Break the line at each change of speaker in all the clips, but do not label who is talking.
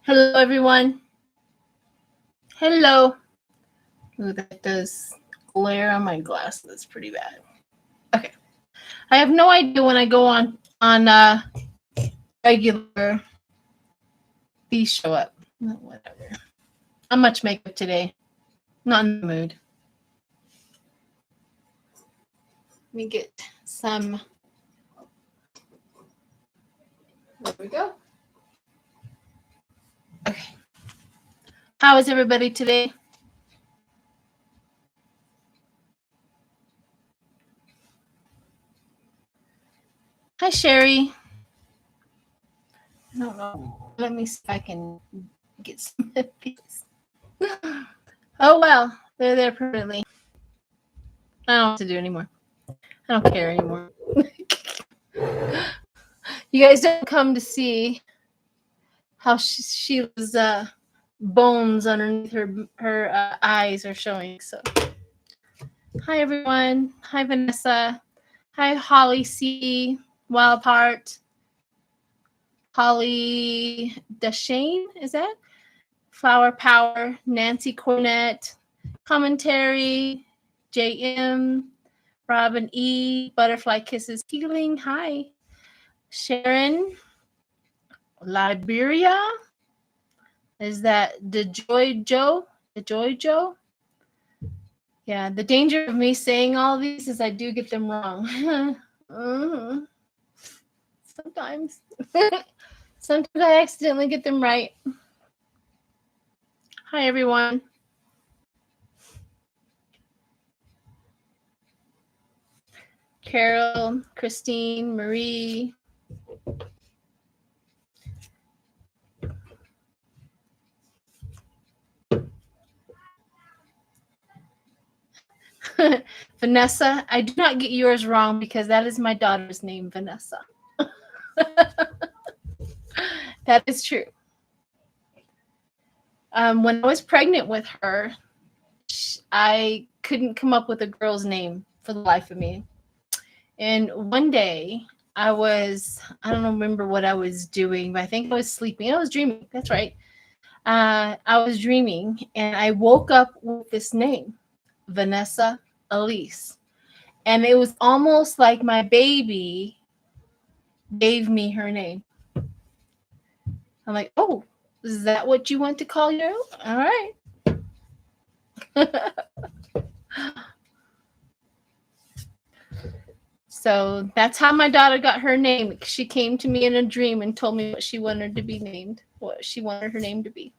Hello, everyone. Hello. Ooh, that does glare on my glass. That's pretty bad. Okay. I have no idea when I go on regular, these show up. Whatever. Not much makeup today. Not in the mood. Let me get some. There we go. Okay. How is everybody today? Hi, Sherry. I don't know. Let me see if I can get some of these. Oh, well. They're there permanently. I don't know what to do anymore. I don't care anymore. You guys don't come to see how Sheila's bones underneath her eyes are showing. So, hi everyone. Hi Vanessa. Hi Holly C. Wildheart. Holly Deshane, is that? Flower Power. Nancy Cornett. Commentary. JM. Robin E. Butterfly Kisses Healing. Hi. Sharon. Liberia. Is that the Joy Joe? The Joy Joe? Yeah, the danger of me saying all these is I do get them wrong. Sometimes. Sometimes I accidentally get them right. Hi, everyone. Carol, Christine, Marie. Vanessa, I do not get yours wrong because that is my daughter's name, Vanessa. That is true. When I was pregnant with her, I couldn't come up with a girl's name for the life of me. And one day I don't remember what I was doing, but I think I was sleeping. I was dreaming. That's right. I was dreaming and I woke up with this name, Vanessa Elise. And it was almost like my baby gave me her name. I'm like, oh, is that what you want to call your? All right. So that's how my daughter got her name. She came to me in a dream and told me what she wanted to be named, what she wanted her name to be.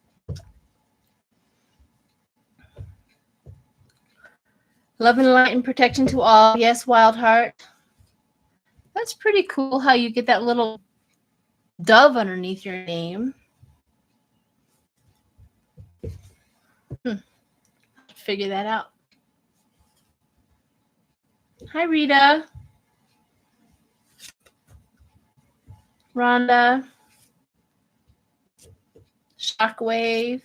Love and light and protection to all. Yes, Wild Heart. That's pretty cool how you get that little dove underneath your name. Figure that out. Hi, Rita. Rhonda. Shockwave.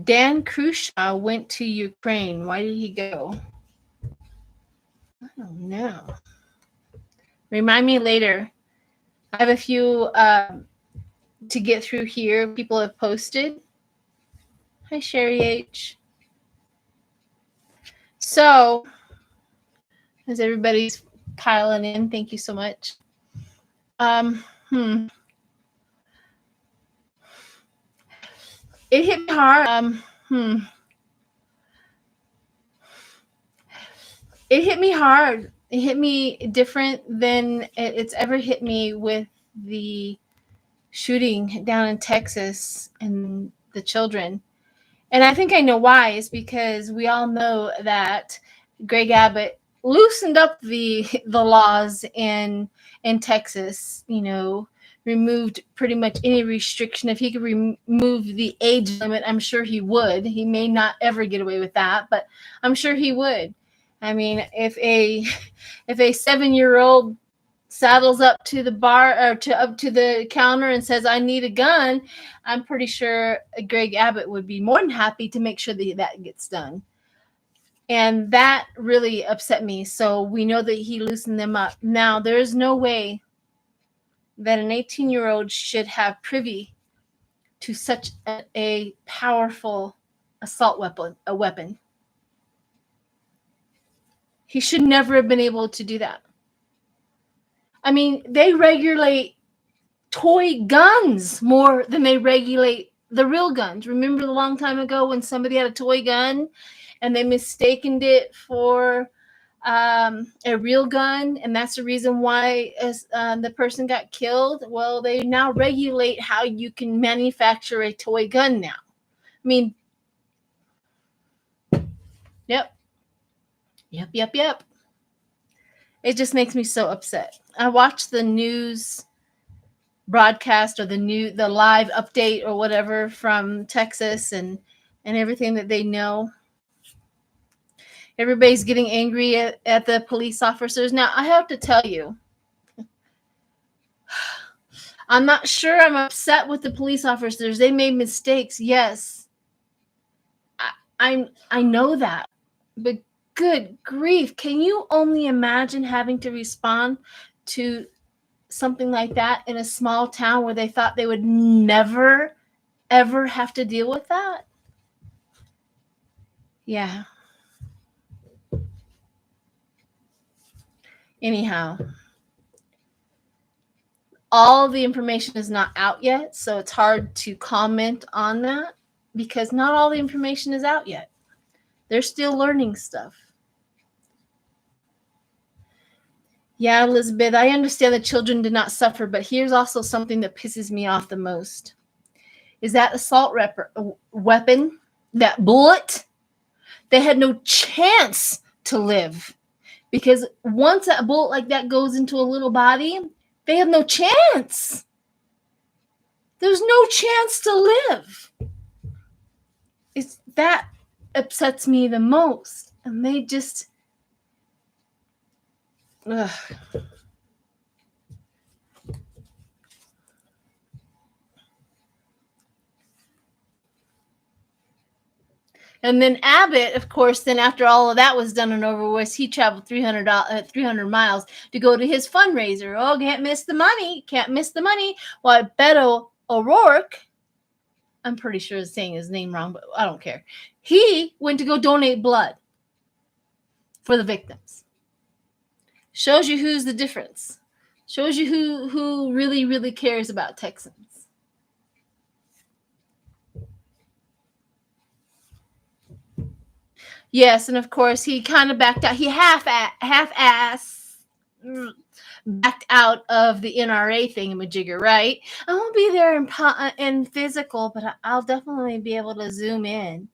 Dan Khrushchev went to Ukraine. Why did he go? I don't know. Remind me later. I have a few to get through here. People have posted. Hi, Sherry H. So, as everybody's piling in, thank you so much. It hit me hard. It hit me hard. It hit me different than it's ever hit me with the shooting down in Texas and the children. And I think I know why. It's because we all know that Greg Abbott loosened up the laws in Texas, removed pretty much any restriction. If he could remove the age limit, I'm sure he would. He may not ever get away with that, but I'm sure he would. I mean, if a 7-year-old saddles up to the bar or up to the counter and says, I need a gun, I'm pretty sure Greg Abbott would be more than happy to make sure that gets done. And that really upset me. So we know that he loosened them up. Now, there's no way that an 18-year-old should have privy to such a powerful assault weapon. He should never have been able to do that. I mean, they regulate toy guns more than they regulate the real guns. Remember a long time ago when somebody had a toy gun and they mistaken it for a real gun, and that's the reason why the person got killed? Well, they now regulate how you can manufacture a toy gun now. I mean, yep. It just makes me so upset. I watched the news broadcast or the live update or whatever from Texas and everything that they know. Everybody's getting angry at the police officers. Now, I have to tell you, I'm not sure I'm upset with the police officers. They made mistakes. Yes. I know that. But good grief, can you only imagine having to respond to something like that in a small town where they thought they would never, ever have to deal with that? Yeah. Anyhow, all the information is not out yet, so it's hard to comment on that because not all the information is out yet. They're still learning stuff. Yeah, Elizabeth, I understand that children did not suffer, but here's also something that pisses me off the most. Is that assault weapon, that bullet, they had no chance to live. Because once that bullet like that goes into a little body, they have no chance. There's no chance to live. It's that upsets me the most. And they just... Ugh. And then Abbott, of course, then after all of that was done and over with, he traveled 300 miles to go to his fundraiser. Oh, can't miss the money. Can't miss the money. While Beto O'Rourke, I'm pretty sure I'm saying his name wrong, but I don't care. He went to go donate blood for the victims. Shows you who's the difference. Shows you who really, really cares about Texans. Yes, and of course he kind of backed out. He half-ass backed out of the NRA thingamajigger, right? I won't be there in physical, but I'll definitely be able to zoom in.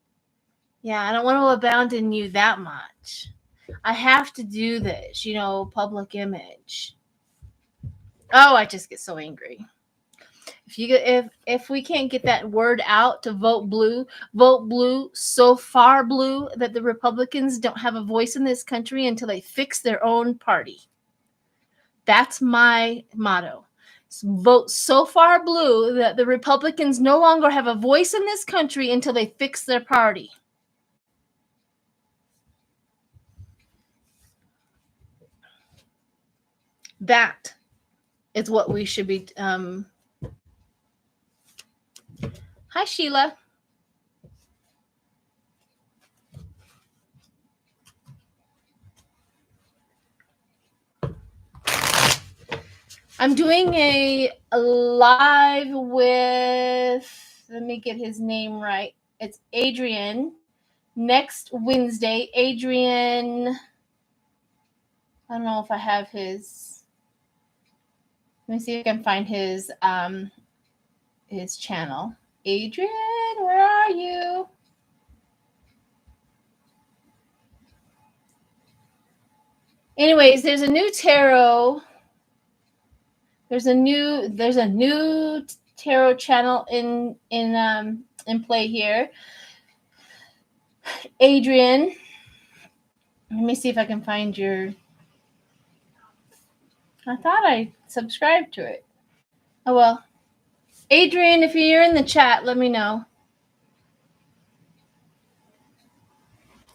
Yeah, I don't want to abandon you that much. I have to do this, public image. Oh, I just get so angry. If we can't get that word out to vote blue so far blue that the Republicans don't have a voice in this country until they fix their own party. That's my motto. Vote so far blue that the Republicans no longer have a voice in this country until they fix their party. That is what we should be. Hi, Sheila. I'm doing a live with, let me get his name right. It's Adrian. Next Wednesday, Adrian, I don't know if I have his, let me see if I can find his channel. Adrian, where are you? Anyways, there's a new tarot. There's a new tarot channel in play here. Adrian, let me see if I can find your. I thought I subscribed to it. Oh well. Adrian, if you're in the chat, let me know.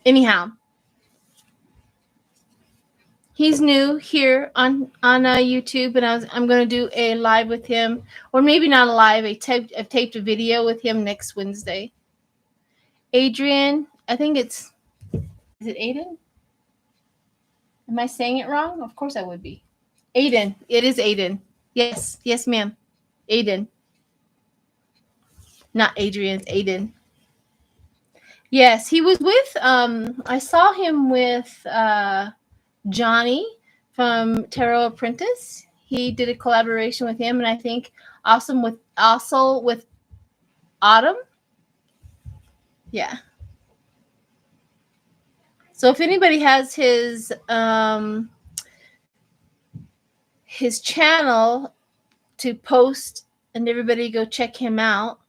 Anyhow, He's new here on YouTube, and I'm going to do a live with him, or maybe not a live. I've taped a video with him next Wednesday. Adrian, I think is it Aiden? Am I saying it wrong? Of course I would be. Aiden. It is Aiden. Yes, ma'am. Aiden. Not Adrian, it's Aiden. Yes, he was with I saw him with Johnny from Tarot Apprentice. He did a collaboration with him, and I think also with Autumn. Yeah. So if anybody has his channel to post, and everybody go check him out.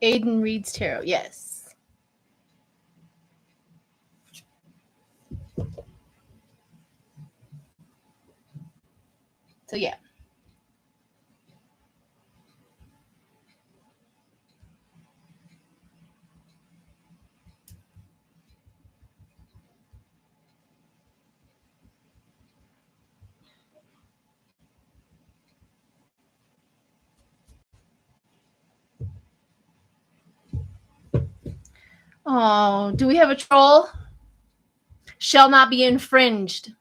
Aiden reads tarot. Yes. So yeah. Oh, do we have a troll? Shall not be infringed.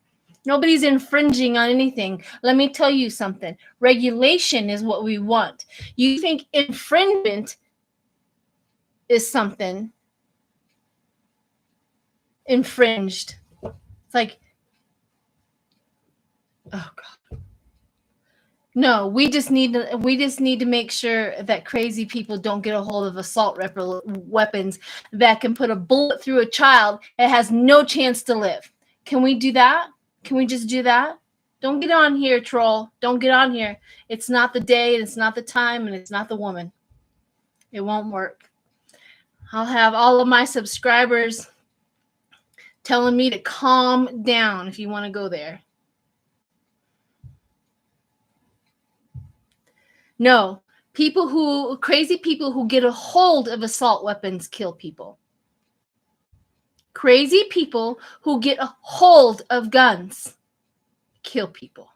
Nobody's infringing on anything. Let me tell you something. Regulation is what we want. You think infringement is something infringed. It's like, oh God. No, we just need to make sure that crazy people don't get a hold of assault weapons that can put a bullet through a child that has no chance to live. Can we do that? Can we just do that? Don't get on here, troll. Don't get on here. It's not the day, and it's not the time, and it's not the woman. It won't work. I'll have all of my subscribers telling me to calm down if you want to go there. No, crazy people who get a hold of assault weapons kill people. Crazy people who get a hold of guns kill people.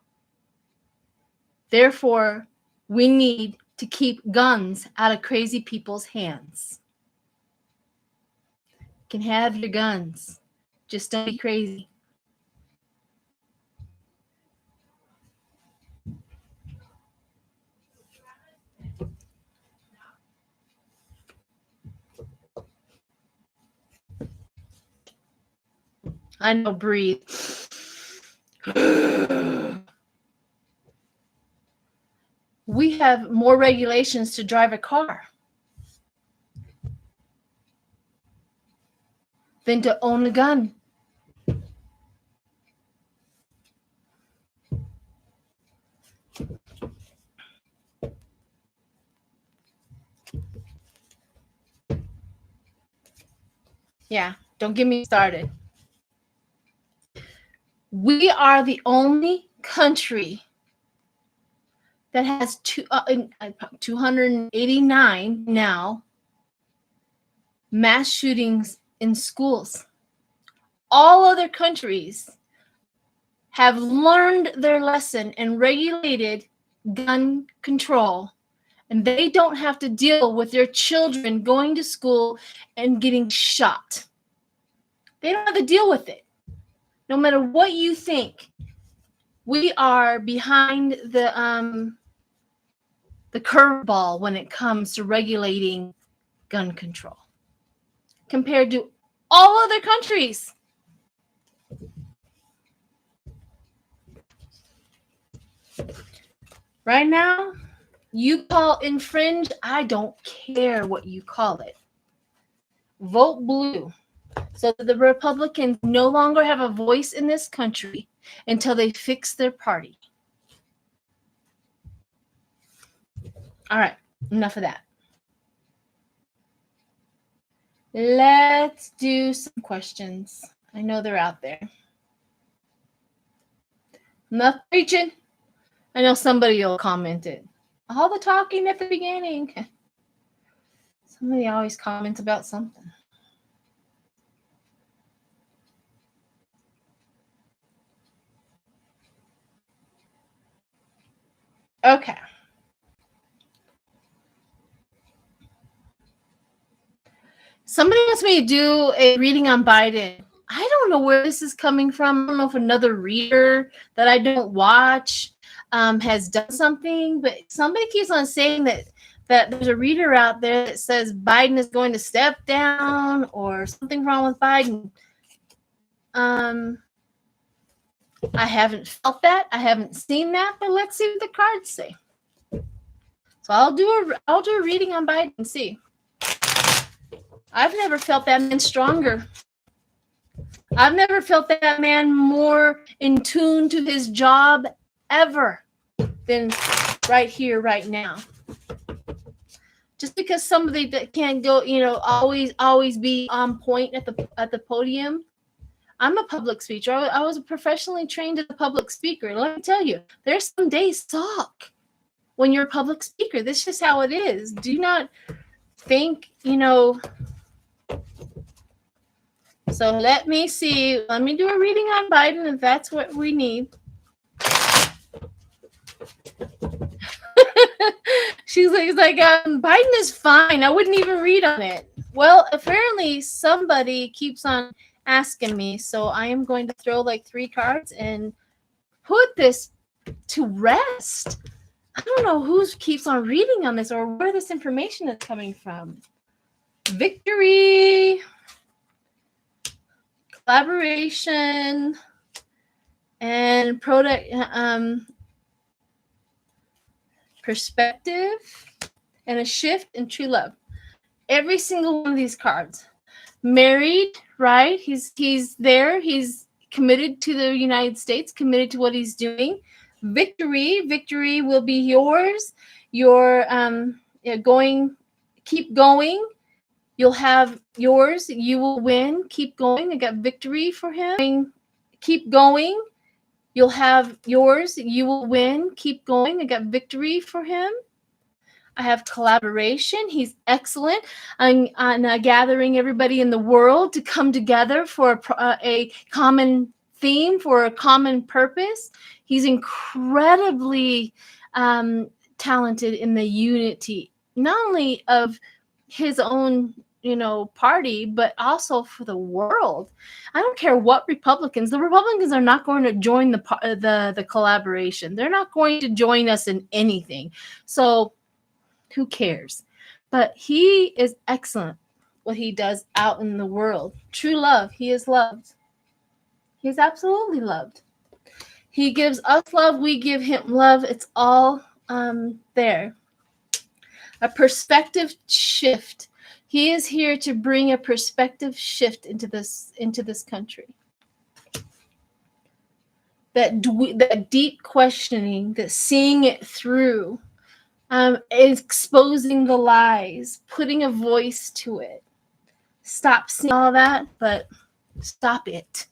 Therefore, we need to keep guns out of crazy people's hands. You can have your guns. Just don't be crazy. I know, breathe. We have more regulations to drive a car than to own a gun. Yeah, don't get me started. We are the only country that has 289 now mass shootings in schools. All other countries have learned their lesson and regulated gun control, and they don't have to deal with their children going to school and getting shot. They don't have to deal with it. No matter what you think, we are behind the curveball when it comes to regulating gun control compared to all other countries. Right now, you call infringe, I don't care what you call it. Vote blue so that the Republicans no longer have a voice in this country until they fix their party. All right, enough of that. Let's do some questions. I know they're out there. Enough preaching. I know somebody will comment it. All the talking at the beginning. Somebody always comments about something. Okay. Somebody wants me to do a reading on Biden. I don't know where this is coming from. I don't know if another reader that I don't watch has done something, but somebody keeps on saying that there's a reader out there that says Biden is going to step down or something wrong with Biden. I haven't felt that. I haven't seen that, but let's see what the cards say. So I'll do a reading on Biden and see. I've never felt that man stronger. I've never felt that man more in tune to his job ever than right here, right now. Just because somebody that can't go, always be on point at the podium. I'm a public speaker. I was professionally trained as a public speaker. Let me tell you, there's some days suck when you're a public speaker. This is just how it is. Do not think, So let me see. Let me do a reading on Biden if that's what we need. She's like, Biden is fine. I wouldn't even read on it. Well, apparently somebody keeps on asking me, so I am going to throw like 3 cards and put this to rest. I don't know who keeps on reading on this or where this information is coming from. Victory, collaboration, and perspective, and a shift in true love. Every single one of these cards. Married, right? He's there. He's committed to the United States, committed to what he's doing. Victory will be yours. You're keep going. You'll have yours. You will win. Keep going. I got victory for him. Keep going. You'll have yours. You will win. Keep going. I got victory for him. I have collaboration. He's excellent on gathering everybody in the world to come together for a common theme, for a common purpose. He's incredibly talented in the unity, not only of his own party, but also for the world. I don't care what Republicans. The Republicans are not going to join the collaboration. They're not going to join us in anything. So who cares? But he is excellent what he does out in the world. True love. He is loved. He is absolutely loved. He gives us love. We give him love. It's all there. A perspective shift. He is here to bring a perspective shift into this country. That deep questioning, that seeing it through, exposing the lies, putting a voice to it. Stop seeing all that, but stop it.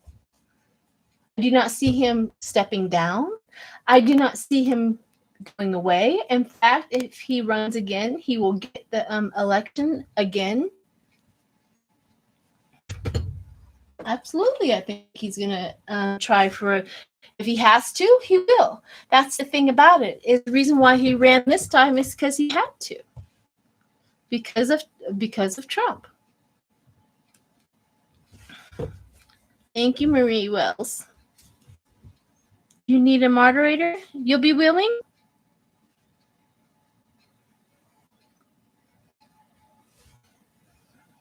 I do not see him stepping down. I do not see him going away. In fact, if he runs again, he will get the election again. Absolutely, I think he's going to try for it. If he has to, he will. That's the thing about it. Is the reason why he ran this time is because he had to. Because of Trump. Thank you, Marie Wells. You need a moderator? You'll be willing?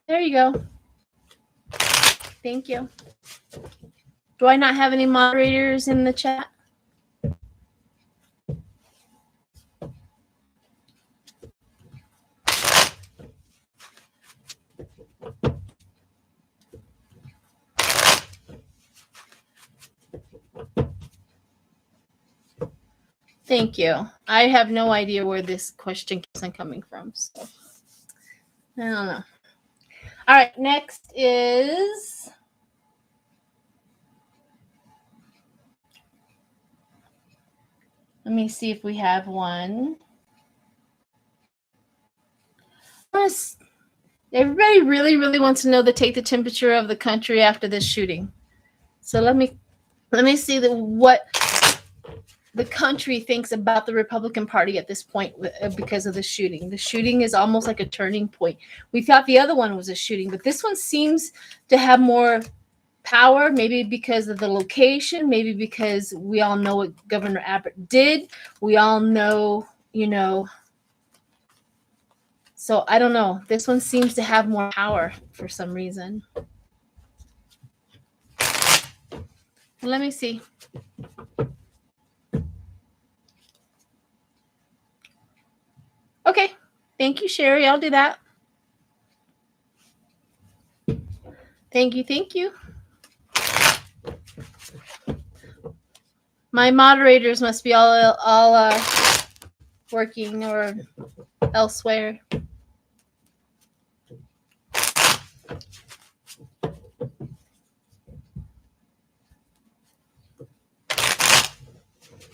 There you go. Thank you. Do I not have any moderators in the chat? Thank you. I have no idea where this question keeps on coming from. So I don't know. All right, next is let me see if we have one. everybody really, really wants to know take the temperature of the country after this shooting. So let me see what the country thinks about the Republican Party at this point because of the shooting. The shooting is almost like a turning point. We thought the other one was a shooting, but this one seems to have more power, maybe because of the location, maybe because we all know what Governor Abbott did. We all know, so I don't know. This one seems to have more power for some reason. Let me see. Okay. Thank you, Sherry. I'll do that. Thank you. My moderators must be all working or elsewhere.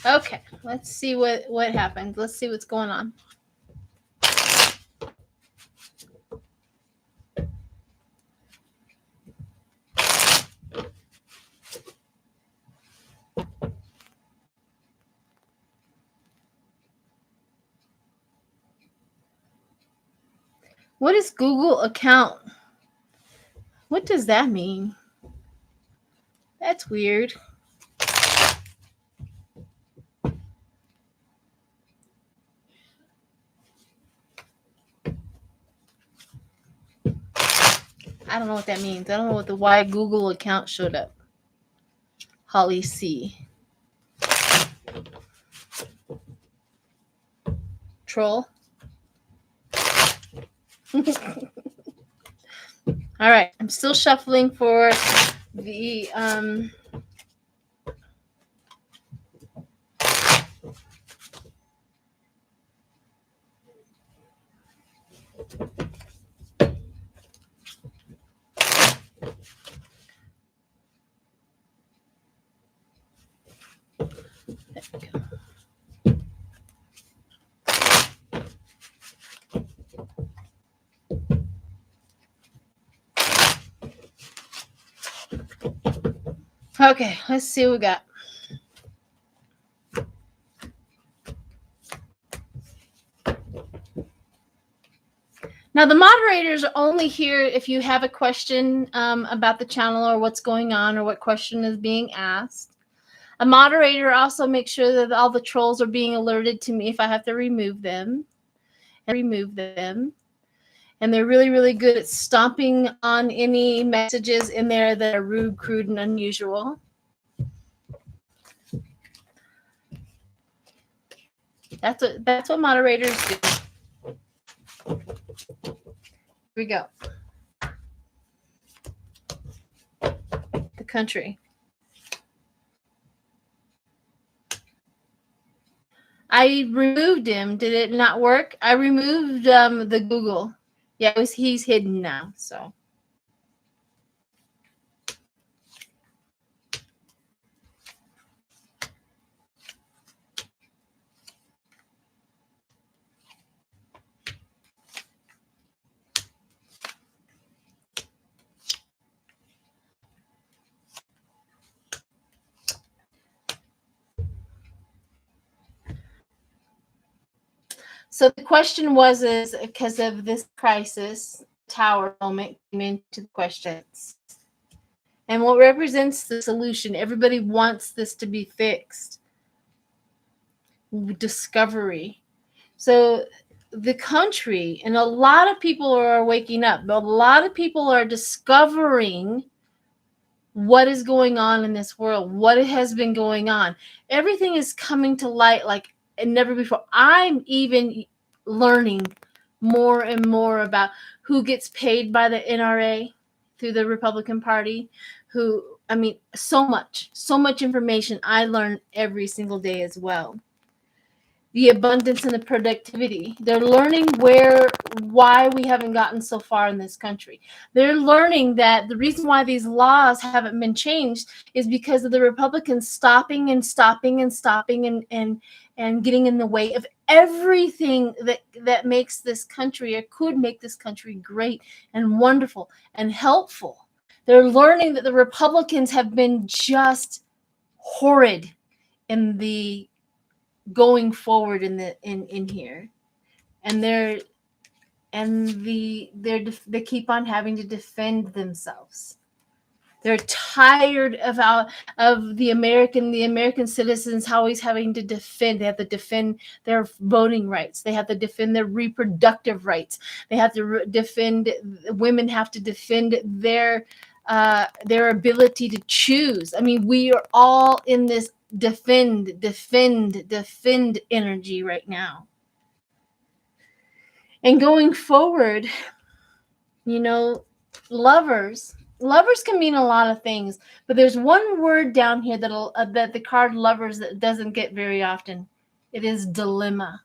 Okay, let's see what happened. Let's see what's going on. What is Google account? What does that mean? That's weird. I don't know what that means. I don't know why Google account showed up. Holly C. Troll. All right, I'm still shuffling for the okay, let's see what we got. Now, the moderators are only here if you have a question about the channel or what's going on or what question is being asked. A moderator also makes sure that all the trolls are being alerted to me if I have to remove them. And they're really, really good at stomping on any messages in there that are rude, crude, and unusual. That's what moderators do. Here we go. The country. I removed him. Did it not work? I removed the Google. Yeah, he's hidden now. So. So the question is because of this crisis, tower moment came into the questions. And what represents the solution? Everybody wants this to be fixed. Discovery. So the country, and a lot of people are waking up, but a lot of people are discovering what is going on in this world, what has been going on. Everything is coming to light like never before. I'm even learning more and more about who gets paid by the NRA through the Republican Party, so much information I learn every single day as well. the abundance and the productivity. They're learning why we haven't gotten so far in this country. They're learning that the reason why these laws haven't been changed is because of the Republicans stopping and stopping and stopping and getting in the way of everything that makes this country, or could make this country, great and wonderful and helpful. They're learning that the Republicans have been just horrid in the going forward in here, and they keep on having to defend themselves. They're tired of the American citizens always having to defend. They have to defend their voting rights. They have to defend their reproductive rights. They have to defend, women have to defend their ability to choose. I mean, we are all in this defend energy right now. And going forward, lovers can mean a lot of things, but there's one word down here that the card lovers that doesn't get very often. It is dilemma.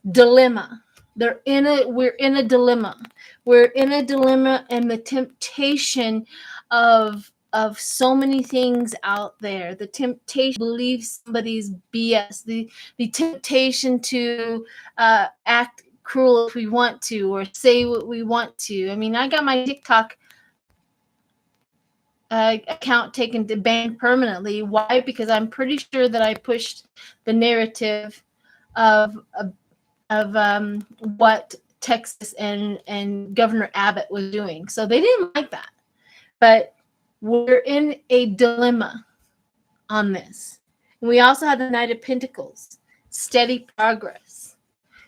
We're in a dilemma. We're in a dilemma, and the temptation of so many things out there. The temptation to believe somebody's BS. The temptation to act cruel if we want to, or say what we want to. I mean, I got my TikTok account taken to ban permanently. Why? Because I'm pretty sure that I pushed the narrative of what Texas and Governor Abbott was doing. So they didn't like that. But we're in a dilemma on this. And we also have the Knight of Pentacles, steady progress.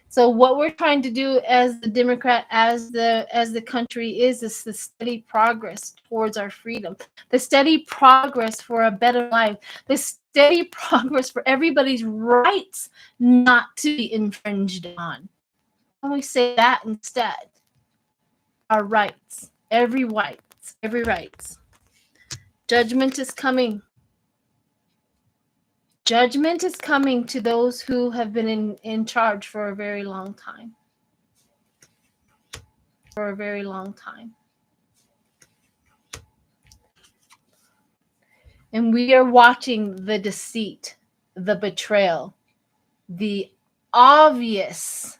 So what we're trying to do as the Democrat, as the country is the steady progress towards our freedom, the steady progress for a better life, the steady progress for everybody's rights not to be infringed on. When we say that instead, our rights, every rights. Judgment is coming. Judgment is coming to those who have been in charge for a very long time. For a very long time. And we are watching the deceit, the betrayal, the obvious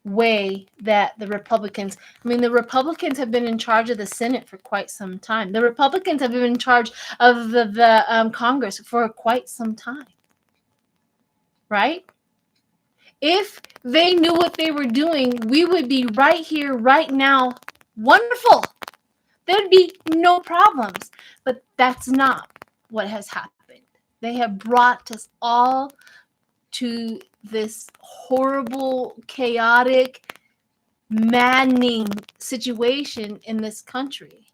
way that the Republicans have been in charge of the Senate for quite some time. The Republicans have been in charge of the Congress for quite some time, right? If they knew what they were doing, we would be right here, right now, wonderful. There'd be no problems. But that's not what has happened. They have brought us all to this horrible, chaotic, maddening situation in this country.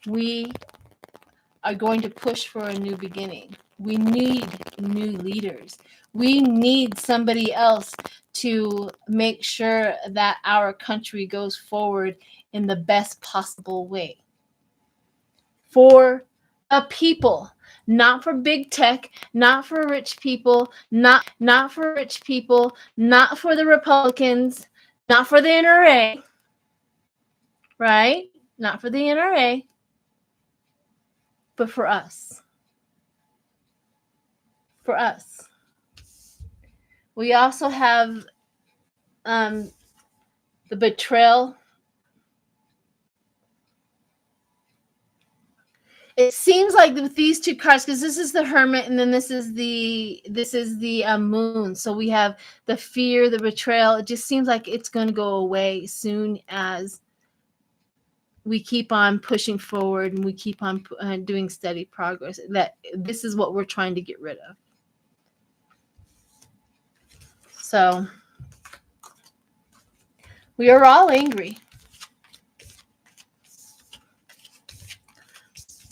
We are going to push for a new beginning. We need new leaders. We need somebody else to make sure that our country goes forward in the best possible way. For a people, not for big tech, not for rich people, not for rich people, not for the Republicans, not for the NRA, right? Not for the NRA, but for us. For us. We also have the betrayal. It seems like with these two cards, because this is the Hermit and then this is the Moon. So we have the fear, the betrayal. It just seems like it's going to go away soon as we keep on pushing forward and we keep on doing steady progress. That this is what we're trying to get rid of. So we are all angry.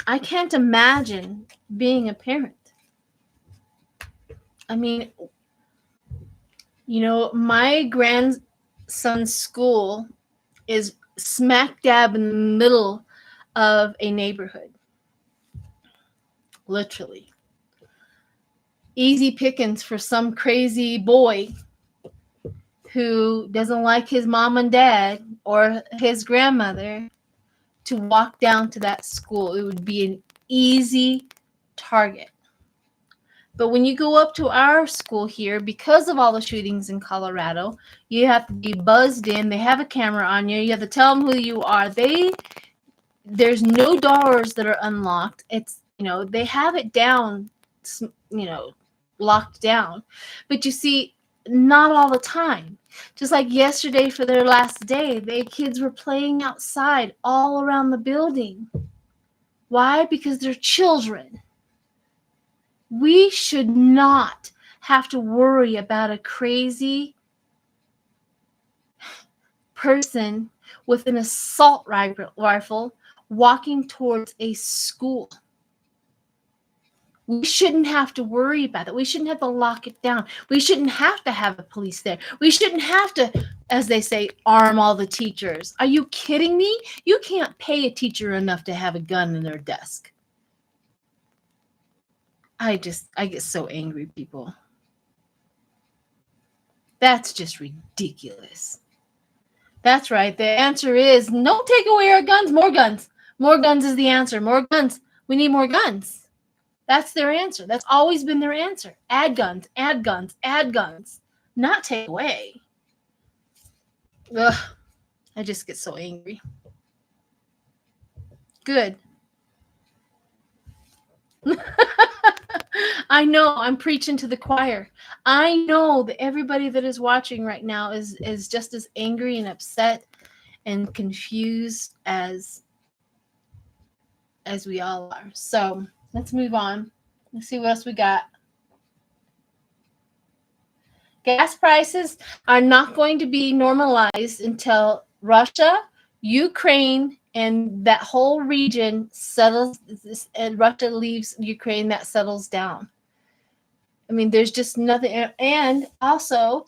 I can't imagine being a parent. I mean, my grandson's school is smack dab in the middle of a neighborhood. Literally. easy pickings for some crazy boy who doesn't like his mom and dad or his grandmother to walk down to that school. It would be an easy target. But when you go up to our school here, because of all the shootings in Colorado, you have to be buzzed in. They have a camera on you. You have to tell them who you are. There's no doors that are unlocked. It's, they have it down, locked down. But you see, not all the time. Just like yesterday for their last day, the kids were playing outside all around the building. Why? Because they're children. We should not have to worry about a crazy person with an assault rifle walking towards a school. We shouldn't have to worry about that. We shouldn't have to lock it down. We shouldn't have to have the police there. We shouldn't have to, as they say, arm all the teachers. Are you kidding me? You can't pay a teacher enough to have a gun in their desk. I get so angry, people. That's just ridiculous. That's right. The answer is no, take away our guns, more guns. More guns is the answer. More guns. We need more guns. That's their answer. That's always been their answer. Add guns, add guns, add guns. Not take away. Ugh, I just get so angry. Good. I know I'm preaching to the choir. I know that everybody that is watching right now is just as angry and upset and confused as we all are. So let's move on. Let's see what else we got. Gas prices are not going to be normalized until Russia, Ukraine, and that whole region settles, and Russia leaves Ukraine, that settles down. I mean, there's just nothing. And also,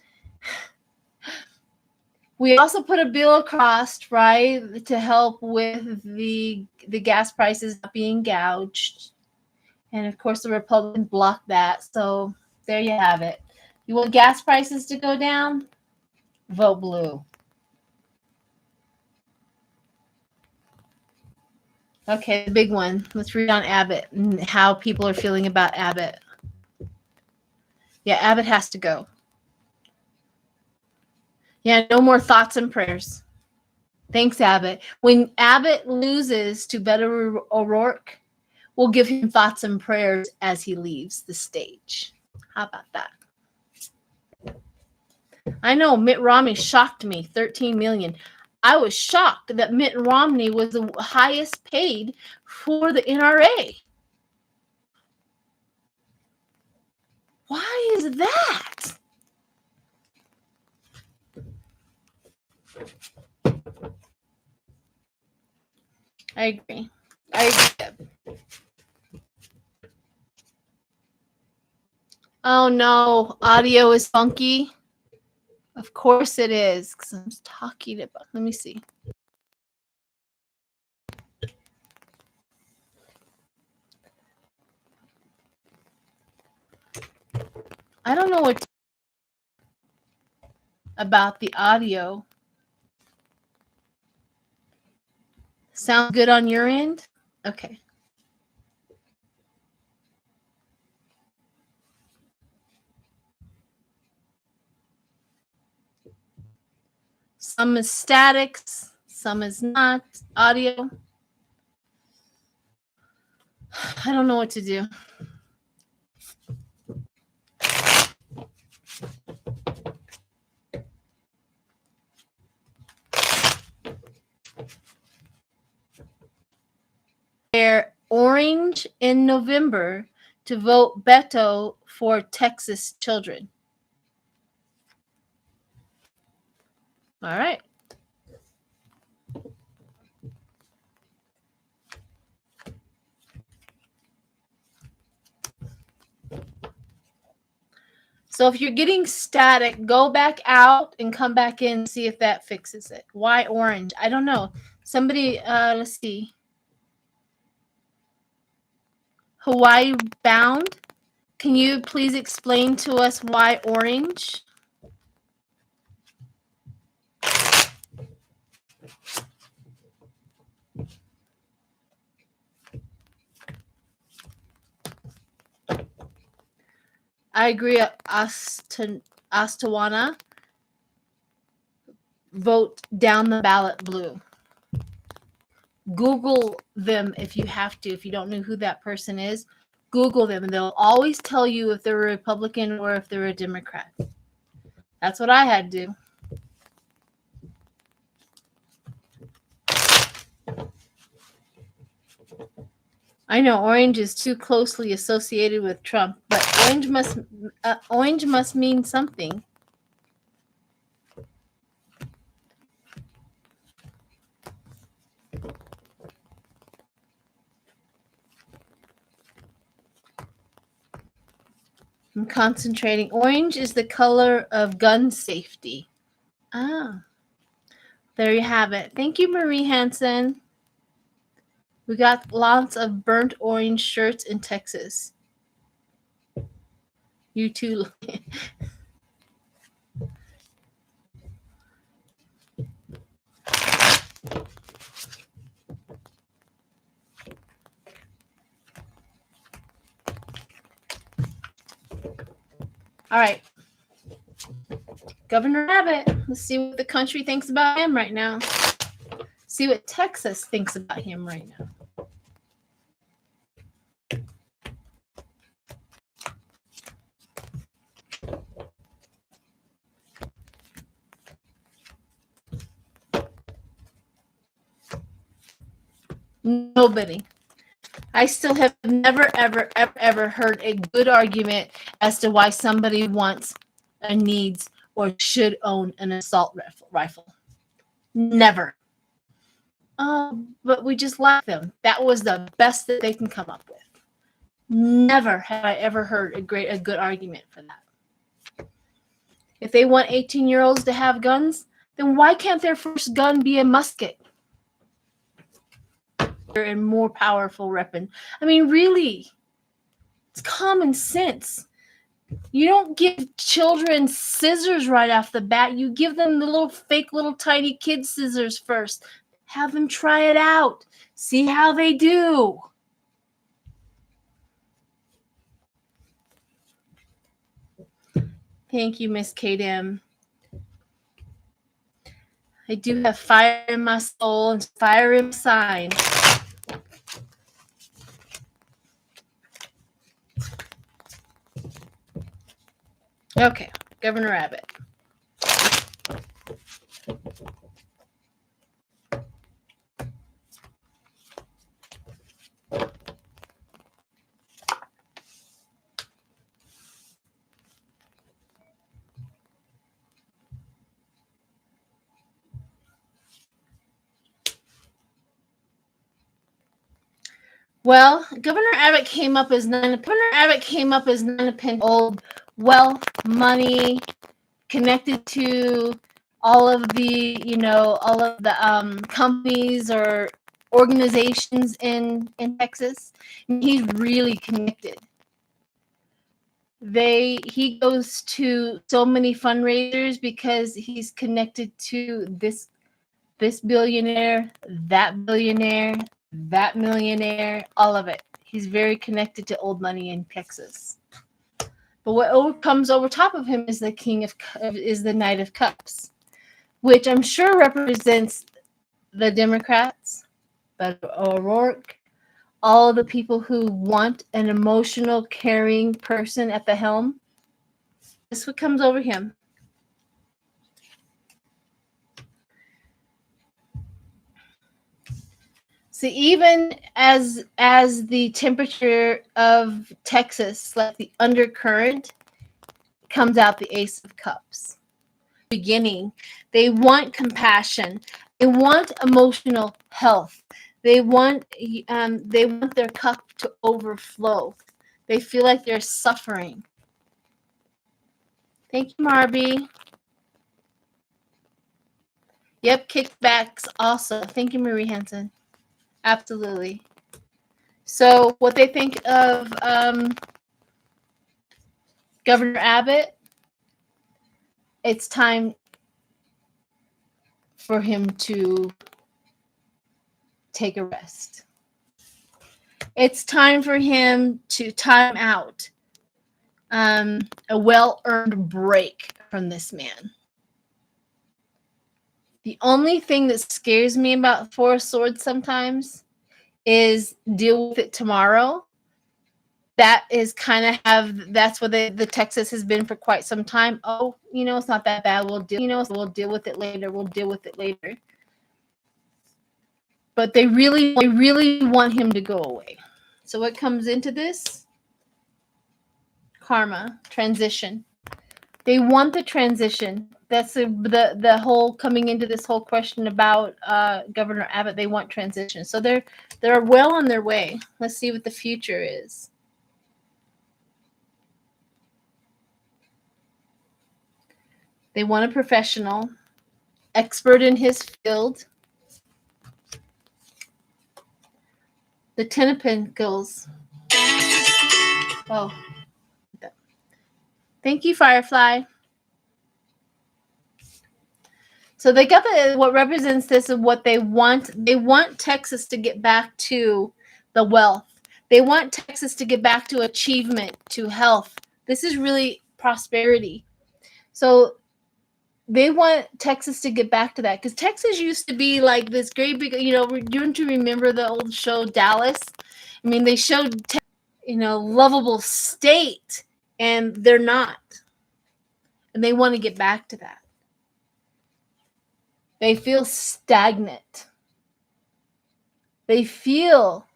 we also put a bill across, right, to help with the gas prices not being gouged. And of course, the Republicans blocked that. So there you have it. You want gas prices to go down? Vote blue. Okay, the big one. Let's read on Abbott and how people are feeling about Abbott. Yeah, Abbott has to go. Yeah, no more thoughts and prayers. Thanks, Abbott. When Abbott loses to Beto O'Rourke, we'll give him thoughts and prayers as he leaves the stage. How about that? I know Mitt Romney shocked me, 13 million. I was shocked that Mitt Romney was the highest paid for the NRA. Why is that? I agree. Oh no, audio is funky. Of course it is, because I'm talking about. Let me see. I don't know what about the audio. Sound good on your end? Okay. Some is static, some is not audio. I don't know what to do. They're orange in November to vote Beto for Texas children. All right. So if you're getting static, go back out and come back in and see if that fixes it. Why orange? I don't know. Somebody, let's see. Hawaii bound. Can you please explain to us why orange? I agree. Astawana, vote down the ballot blue. Google them if you have to. If you don't know who that person is, Google them, and they'll always tell you if they're a Republican or if they're a Democrat. That's what I had to do. I know orange is too closely associated with Trump, but orange must mean something. I'm concentrating. Orange is the color of gun safety. Ah, there you have it. Thank you, Marie Hansen. We got lots of burnt orange shirts in Texas. You too. All right. Governor Abbott. Let's see what the country thinks about him right now. See what Texas thinks about him right now. Nobody. I still have never, ever, ever, ever heard a good argument as to why somebody wants and needs or should own an assault rifle. Never. But we just like them. That was the best that they can come up with. Never have I ever heard a good argument for that. If they want 18-year-olds to have guns, then why can't their first gun be a musket? And more powerful weapon. I mean, really, it's common sense. You don't give children scissors right off the bat. You give them the little fake little tiny kid scissors first. Have them try it out. See how they do. Thank you, Miss Kadem. I do have fire in my soul and fire in my sign. Okay, Governor Abbott. Well, Governor Abbott came up as nine of old, wealth, money, connected to all of the companies or organizations in Texas. He's really connected. He goes to so many fundraisers because he's connected to this billionaire, that billionaire, that millionaire, all of it. He's very connected to old money in Texas. But what comes over top of him is the Knight of Cups, which I'm sure represents the Democrats, Beto O'Rourke, all the people who want an emotional, caring person at the helm. This is what comes over him. So even as the temperature of Texas, like the undercurrent, comes out the Ace of Cups. Beginning, they want compassion. They want emotional health. They want their cup to overflow. They feel like they're suffering. Thank you, Marby. Yep, kickbacks also. Thank you, Marie Hansen. Absolutely. So what they think of Governor Abbott, it's time for him to take a rest. It's time for him to time out a well-earned break from this man. The only thing that scares me about Four of Swords sometimes is deal with it tomorrow. That is kind of that's what the Texas has been for quite some time. Oh, it's not that bad. We'll deal with it later. We'll deal with it later. But they really want him to go away. So what comes into this? Karma, transition. They want the transition. That's the whole coming into this whole question about Governor Abbott. They want transition. So they're well on their way. Let's see what the future is. They want a professional, expert in his field. The Ten of Pentacles. Oh. Thank you, Firefly. So they got what represents this of what they want. They want Texas to get back to the wealth. They want Texas to get back to achievement, to health. This is really prosperity. So they want Texas to get back to that, because Texas used to be like this great big, don't you remember the old show Dallas? I mean, they showed, lovable state, and they're not. And they want to get back to that. They feel stagnant. They feel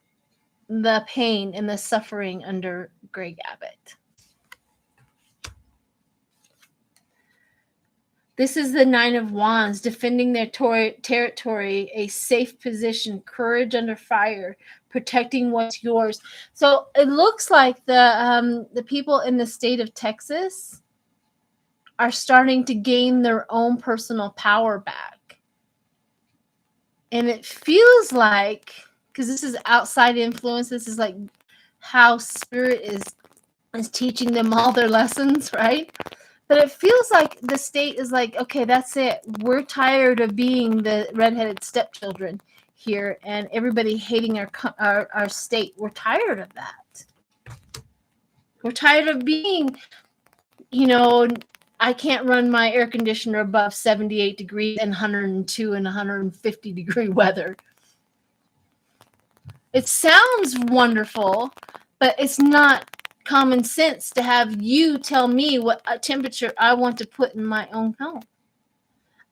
the pain and the suffering under Greg Abbott. This is the Nine of Wands, defending their territory, a safe position, courage under fire, protecting what's yours. So it looks like the people in the state of Texas are starting to gain their own personal power back. And it feels like, because this is outside influence, this is like how spirit is teaching them all their lessons, right? But it feels like the state is like, okay, that's it. We're tired of being the redheaded stepchildren here and everybody hating our state. We're tired of that. We're tired of being, I can't run my air conditioner above 78 degrees and 102 and 150 degree weather. It sounds wonderful, but it's not common sense to have you tell me what temperature I want to put in my own home.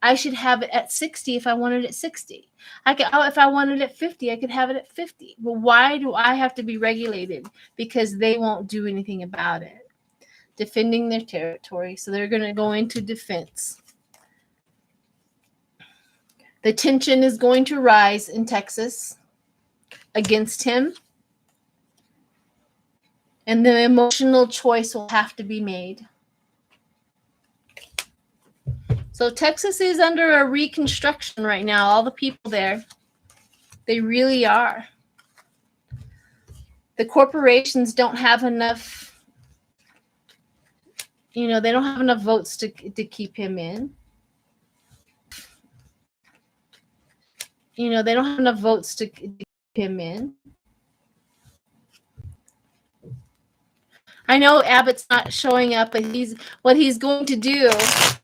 I should have it at 60 if I wanted it 60. If I wanted it 50, I could have it at 50. But why do I have to be regulated? Because they won't do anything about it. Defending their territory. So they're going to go into defense. The tension is going to rise in Texas against him. And the emotional choice will have to be made. So Texas is under a reconstruction right now. All the people there, they really are. The corporations don't have enough, they don't have enough votes to keep him in. They don't have enough votes to keep him in. I know Abbott's not showing up, but what he's going to do.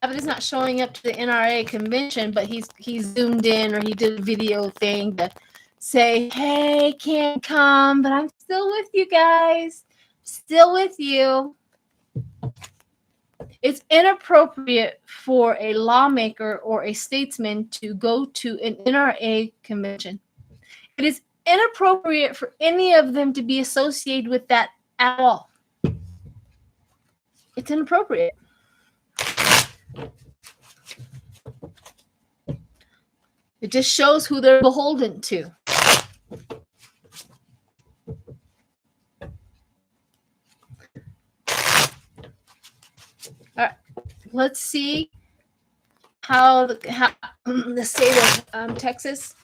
Abbott is not showing up to the NRA convention, but he's zoomed in, or he did a video thing to say, "Hey, can't come, but I'm still with you guys. Still with you." It's inappropriate for a lawmaker or a statesman to go to an NRA convention. It is inappropriate for any of them to be associated with that at all. It's inappropriate. It just shows who they're beholden to. All right, let's see how the state of Texas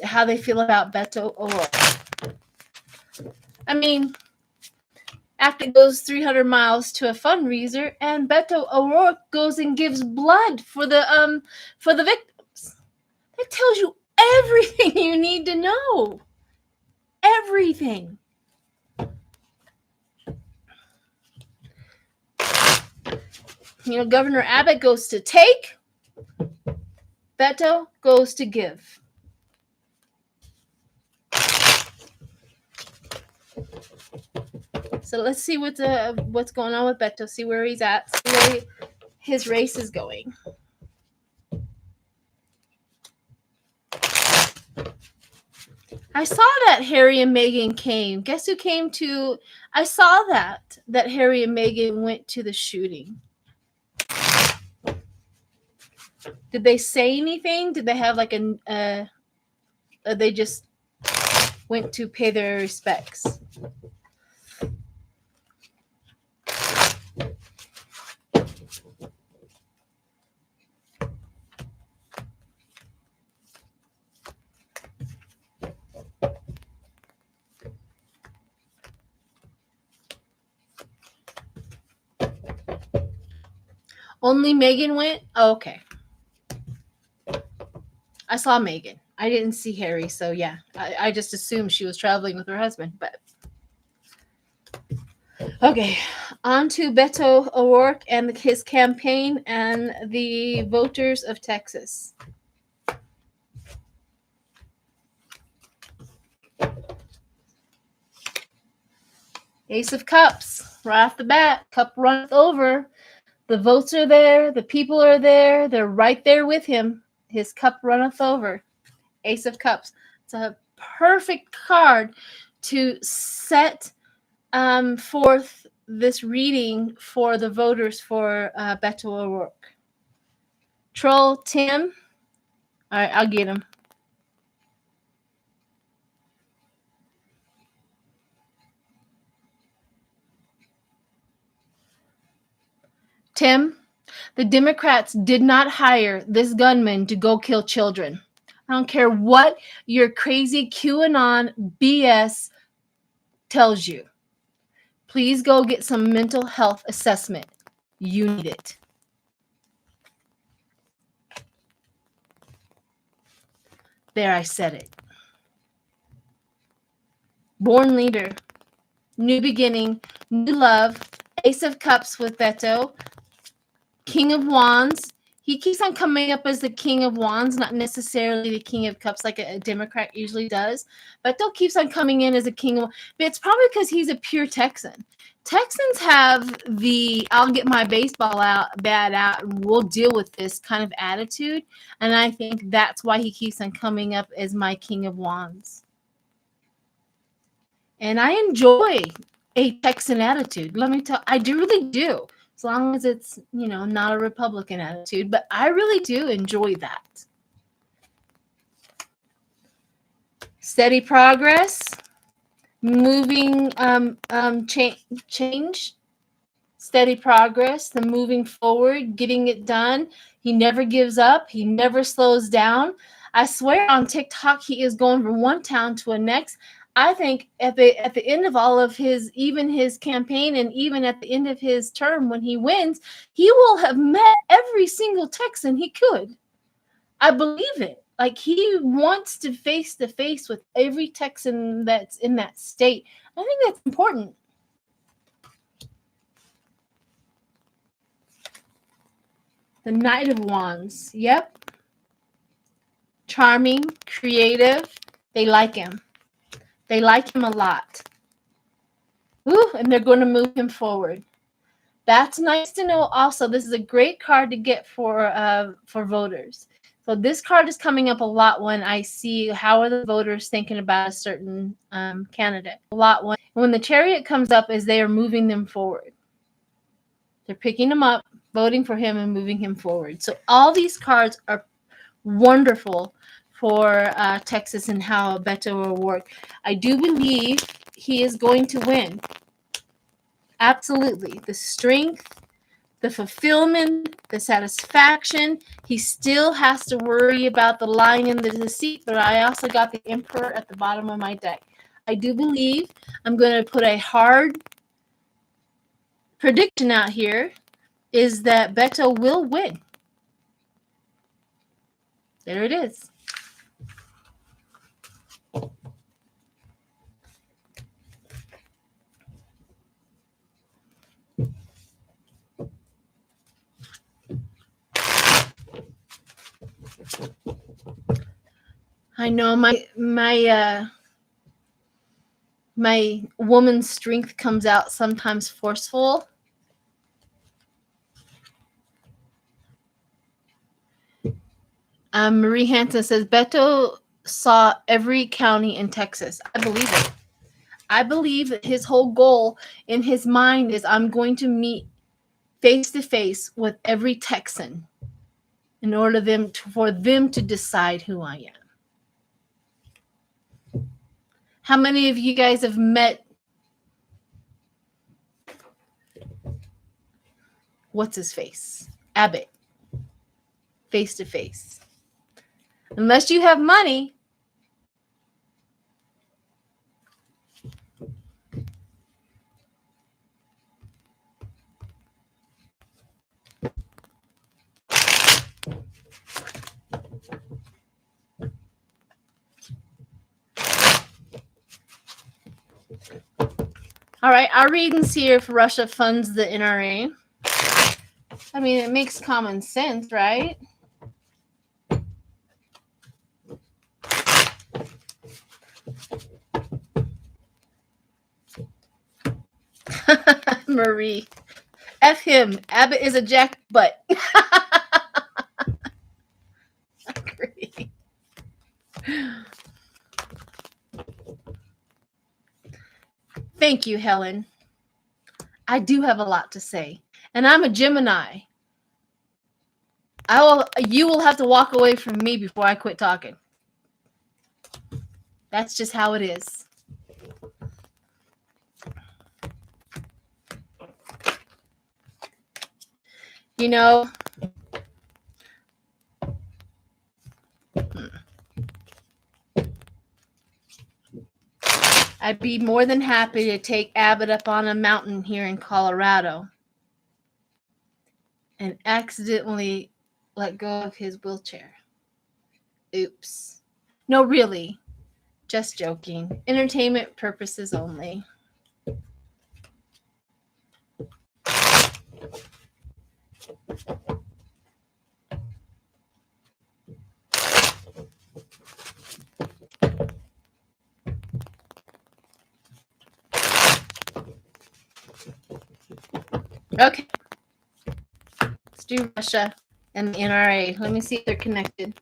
how they feel about Beto O'Rourke. I mean, After it goes 300 miles to a fundraiser, and Beto O'Rourke goes and gives blood for the victims. That tells you everything you need to know. Everything. You know, Governor Abbott goes to take, Beto goes to give. So let's see what's going on with Beto. See where he's at. See where his race is going. I saw that Harry and Meghan came. Guess who came to? I saw that Harry and Meghan went to the shooting. Did they say anything? Did they have like they just went to pay their respects? Only Meghan went? Oh, okay. I saw Meghan. I didn't see Harry, so yeah. I just assumed she was traveling with her husband, but okay. On to Beto O'Rourke and his campaign and the voters of Texas. Ace of Cups, right off the bat. Cup runneth over. The votes are there. The people are there. They're right there with him. His cup runneth over. Ace of Cups. It's a perfect card to set forth this reading for the voters for Beto O'Rourke. Troll Tim. All right, I'll get him. Tim, the Democrats did not hire this gunman to go kill children. I don't care what your crazy QAnon BS tells you. Please go get some mental health assessment. You need it. There, I said it. Born leader. New beginning. New love. Ace of Cups with Beto. King of Wands. He keeps on coming up as the King of Wands, not necessarily the King of Cups like a Democrat usually does. Beto keeps on coming in as a King of. But it's probably because he's a pure Texan. Texans have the I'll get my baseball bat out and we'll deal with this kind of attitude. And I think that's why he keeps on coming up as my King of Wands. And I enjoy a Texan attitude. Let me tell I really do. As long as it's, not a Republican attitude. But I really do enjoy that. Steady progress. Moving change. Steady progress. The moving forward. Getting it done. He never gives up. He never slows down. I swear on TikTok he is going from one town to the next. I think at the end of all of his campaign and even at the end of his term when he wins, he will have met every single Texan he could. I believe it. Like he wants to face with every Texan that's in that state. I think that's important. The Knight of Wands. Yep. Charming, creative. They like him. They like him a lot. Ooh, and they're going to move him forward. That's nice to know also. This is a great card to get for voters. So this card is coming up a lot when I see how are the voters thinking about a certain candidate. A lot when the Chariot comes up is they are moving them forward. They're picking him up, voting for him, and moving him forward. So all these cards are wonderful for Texas and how Beto will work. I do believe he is going to win. Absolutely. The strength, the fulfillment, the satisfaction. He still has to worry about the lying and the deceit, but I also got the Emperor at the bottom of my deck. I do believe I'm going to put a hard prediction out here is that Beto will win. There it is. I know my woman's strength comes out sometimes forceful. Marie Hansen says Beto saw every county in Texas. I believe it. I believe that his whole goal in his mind is I'm going to meet face to face with every Texan in order for them to decide who I am. How many of you guys have met what's his face? Abbott. Face to face. Unless you have money. All right, our readings here if Russia funds the NRA. I mean, it makes common sense, right? Marie. F him. Abbott is a jackbutt. Agree. Thank you, Helen. I do have a lot to say. And I'm a Gemini. You will have to walk away from me before I quit talking. That's just how it is. You know, I'd be more than happy to take Abbott up on a mountain here in Colorado and accidentally let go of his wheelchair. Oops. No, really. Just joking. Entertainment purposes only. Okay. Let's do Russia and the NRA. Let me see if they're connected.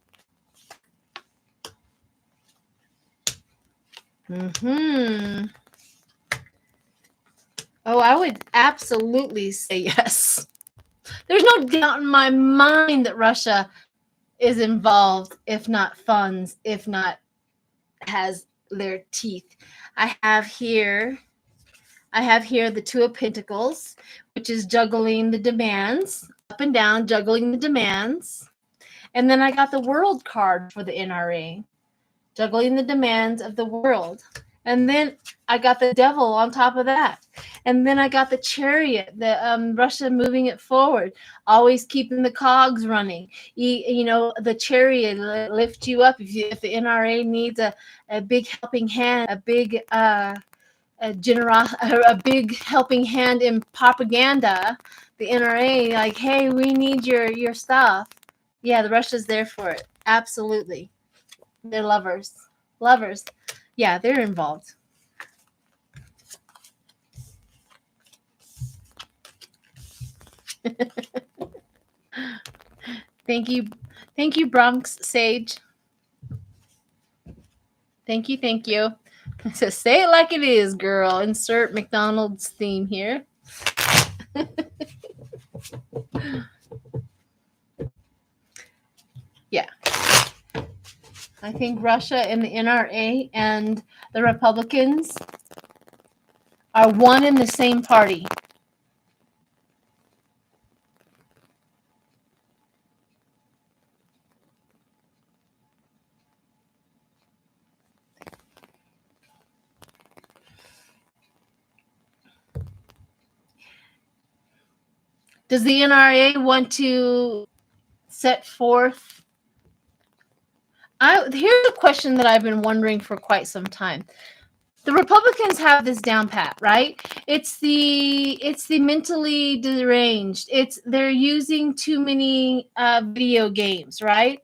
Oh, I would absolutely say yes. There's no doubt in my mind that Russia is involved, if not funds, if not has their teeth. I have here the Two of Pentacles, which is juggling the demands, up and down, juggling the demands. And then I got the World card for the NRA, juggling the demands of the world. And then I got the Devil on top of that. And then I got the Chariot, the Russia moving it forward, always keeping the cogs running. You know, the Chariot lifts you up. If the NRA needs a big helping hand, a big big helping hand in propaganda, the NRA, like, hey, we need your stuff. Yeah, the Russia's there for it. Absolutely. They're lovers. Yeah, they're involved. Thank you, Bronx Sage. Thank you. It says, say it like it is, girl. Insert McDonald's theme here. Yeah. I think Russia and the NRA and the Republicans are one and the same party. Does the NRA want to set forth? Here's a question that I've been wondering for quite some time. The Republicans have this down pat, right? It's the mentally deranged. They're using too many video games, right?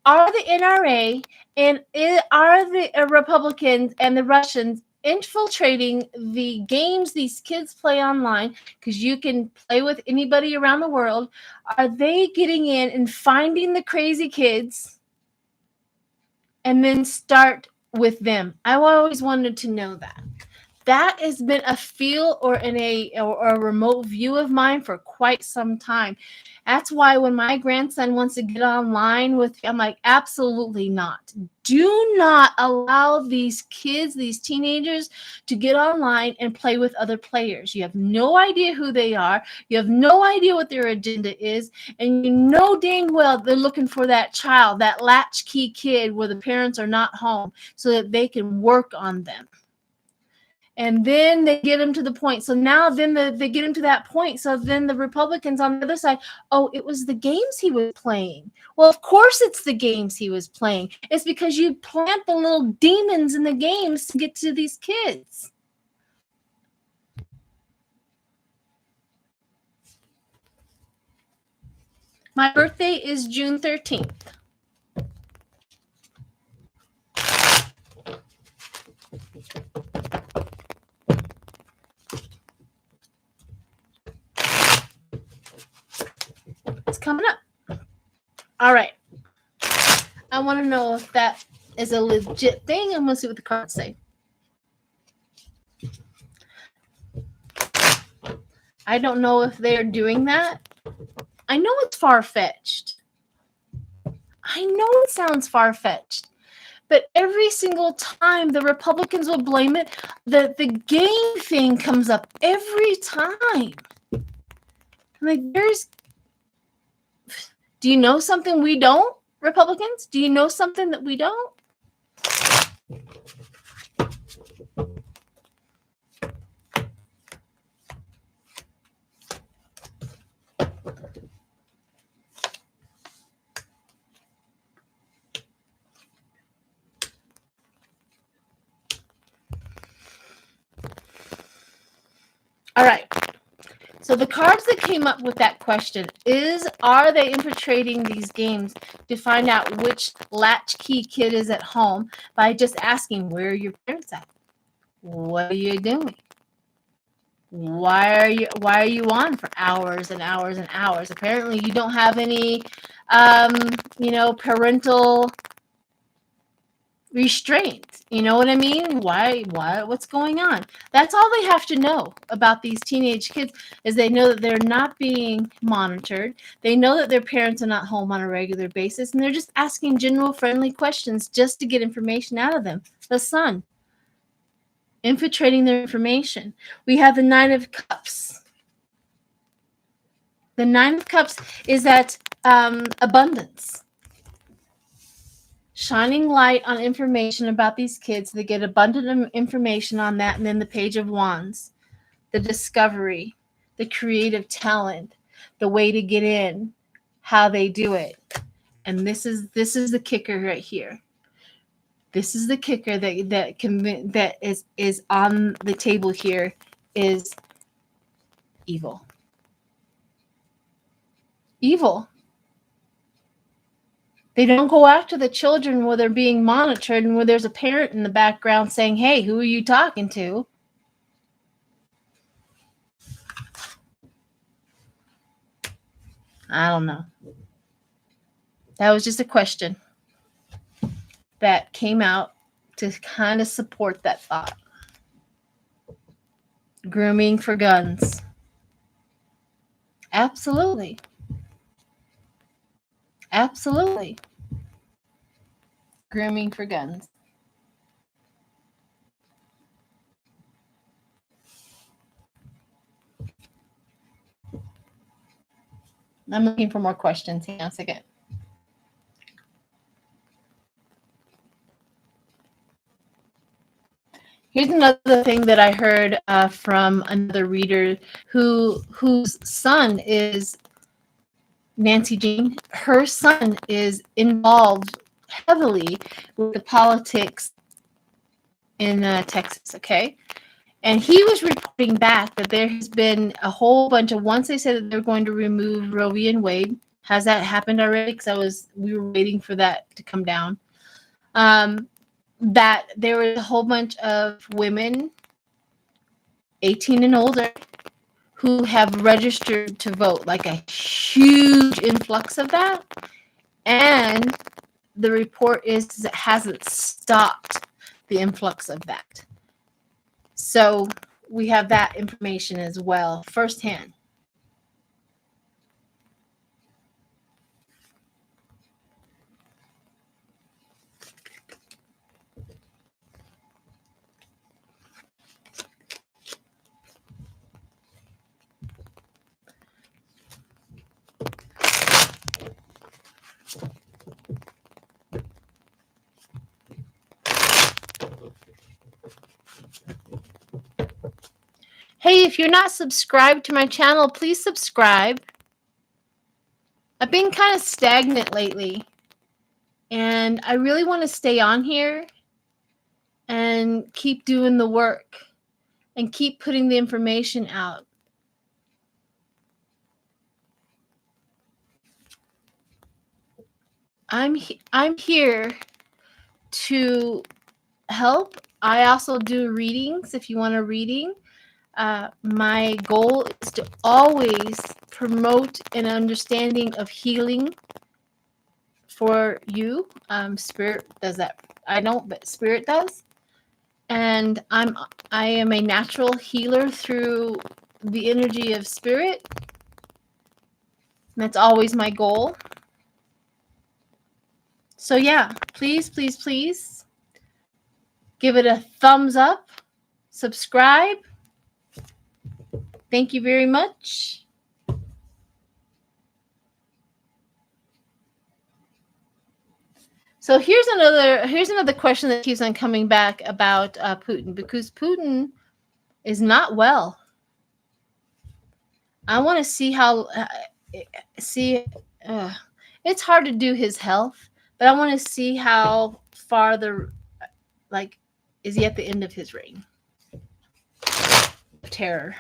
Are the NRA and are the Republicans and the Russians infiltrating the games these kids play online, because you can play with anybody around the world? Are they getting in and finding the crazy kids and then start with them? I always wanted to know that. That has been a feel or a remote view of mine for quite some time. That's why when my grandson wants to get online with, I'm like, absolutely not. Do not allow these kids, these teenagers, to get online and play with other players. You have no idea who they are. You have no idea what their agenda is. And you know dang well they're looking for that child, that latchkey kid where the parents are not home so that they can work on them. And then they get him to the point. So now then they get him to that point. So then the Republicans on the other side, oh, it was the games he was playing. Well, of course it's the games he was playing. It's because you plant the little demons in the games to get to these kids. My birthday is June 13th. It's coming up. All right. I want to know if that is a legit thing. I'm going to see what the cards say. I don't know if they're doing that. I know it's far-fetched. I know it sounds far-fetched. But every single time the Republicans will blame it, the game thing comes up every time. Like, do you know something we don't, Republicans? Do you know something that we don't? All right. So the cards that came up with that question are they infiltrating these games to find out which latchkey kid is at home by just asking, where are your parents at? What are you doing? Why are you on for hours and hours and hours? Apparently you don't have any parental restraint. You know what I mean? Why? What's going on? That's all they have to know about these teenage kids, is they know that they're not being monitored. They know that their parents are not home on a regular basis, and they're just asking general friendly questions just to get information out of them. The son. Infiltrating their information. We have the Nine of Cups. The Nine of Cups is that abundance. Shining light on information about these kids. They get abundant information on that. And then the Page of Wands, the discovery, the creative talent, the way to get in, how they do it. And this is the kicker right here. This is the kicker that is on the table here, is evil. Evil. They don't go after the children where they're being monitored and where there's a parent in the background saying, hey, who are you talking to? I don't know. That was just a question that came out to kind of support that thought. Grooming for guns. Absolutely. Absolutely. Grooming for guns. I'm looking for more questions. Hang on a second. Here's another thing that I heard from another reader whose son is Nancy Jean. Her son is involved heavily with the politics in Texas, okay? And he was reporting back that there has been a whole bunch of, once they said that they're going to remove Roe v. and Wade. Has that happened already? Because we were waiting for that to come down. That there was a whole bunch of women 18 and older who have registered to vote, like a huge influx of that. And the report is it hasn't stopped the influx of that. So we have that information as well, firsthand. Hey, if you're not subscribed to my channel, please subscribe. I've been kind of stagnant lately, and I really want to stay on here and keep doing the work and keep putting the information out. I'm here to help. I also do readings if you want a reading. My goal is to always promote an understanding of healing for you. Spirit does that. I don't, but Spirit does. And I am a natural healer through the energy of Spirit. And that's always my goal. So yeah, please, please, please give it a thumbs up, subscribe. Thank you very much. So here's another question that keeps on coming back about Putin, because Putin is not well. I want to see how it's hard to do his health, but I want to see how far is he at the end of his reign of terror.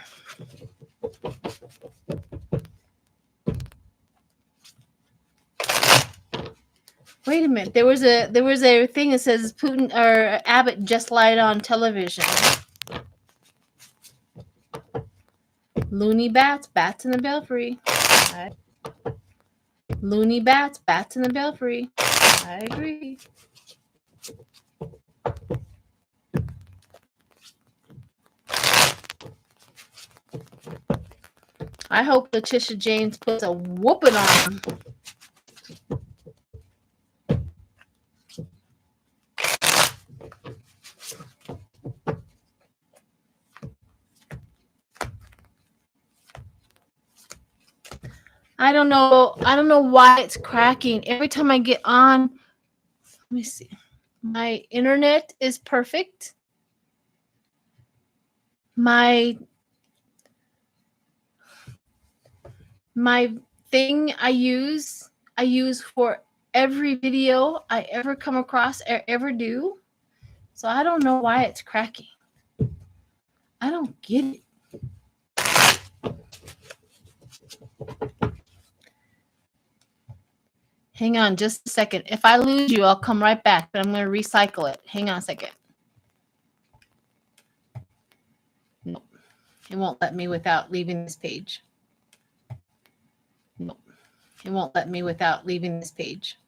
Wait a minute. There was a thing that says Putin or Abbott just lied on television. Loony bats in the belfry. Loony bats in the belfry. I agree. I hope Letitia James puts a whooping on him. I don't know why it's cracking. Every time I get on, let me see. My internet is perfect. My thing I use for every video I ever come across or ever do. So I don't know why it's cracking. I don't get it. Hang on just a second. If I lose you, I'll come right back, but I'm going to recycle it. Hang on a second. Nope. It won't let me without leaving this page. Nope. It won't let me without leaving this page.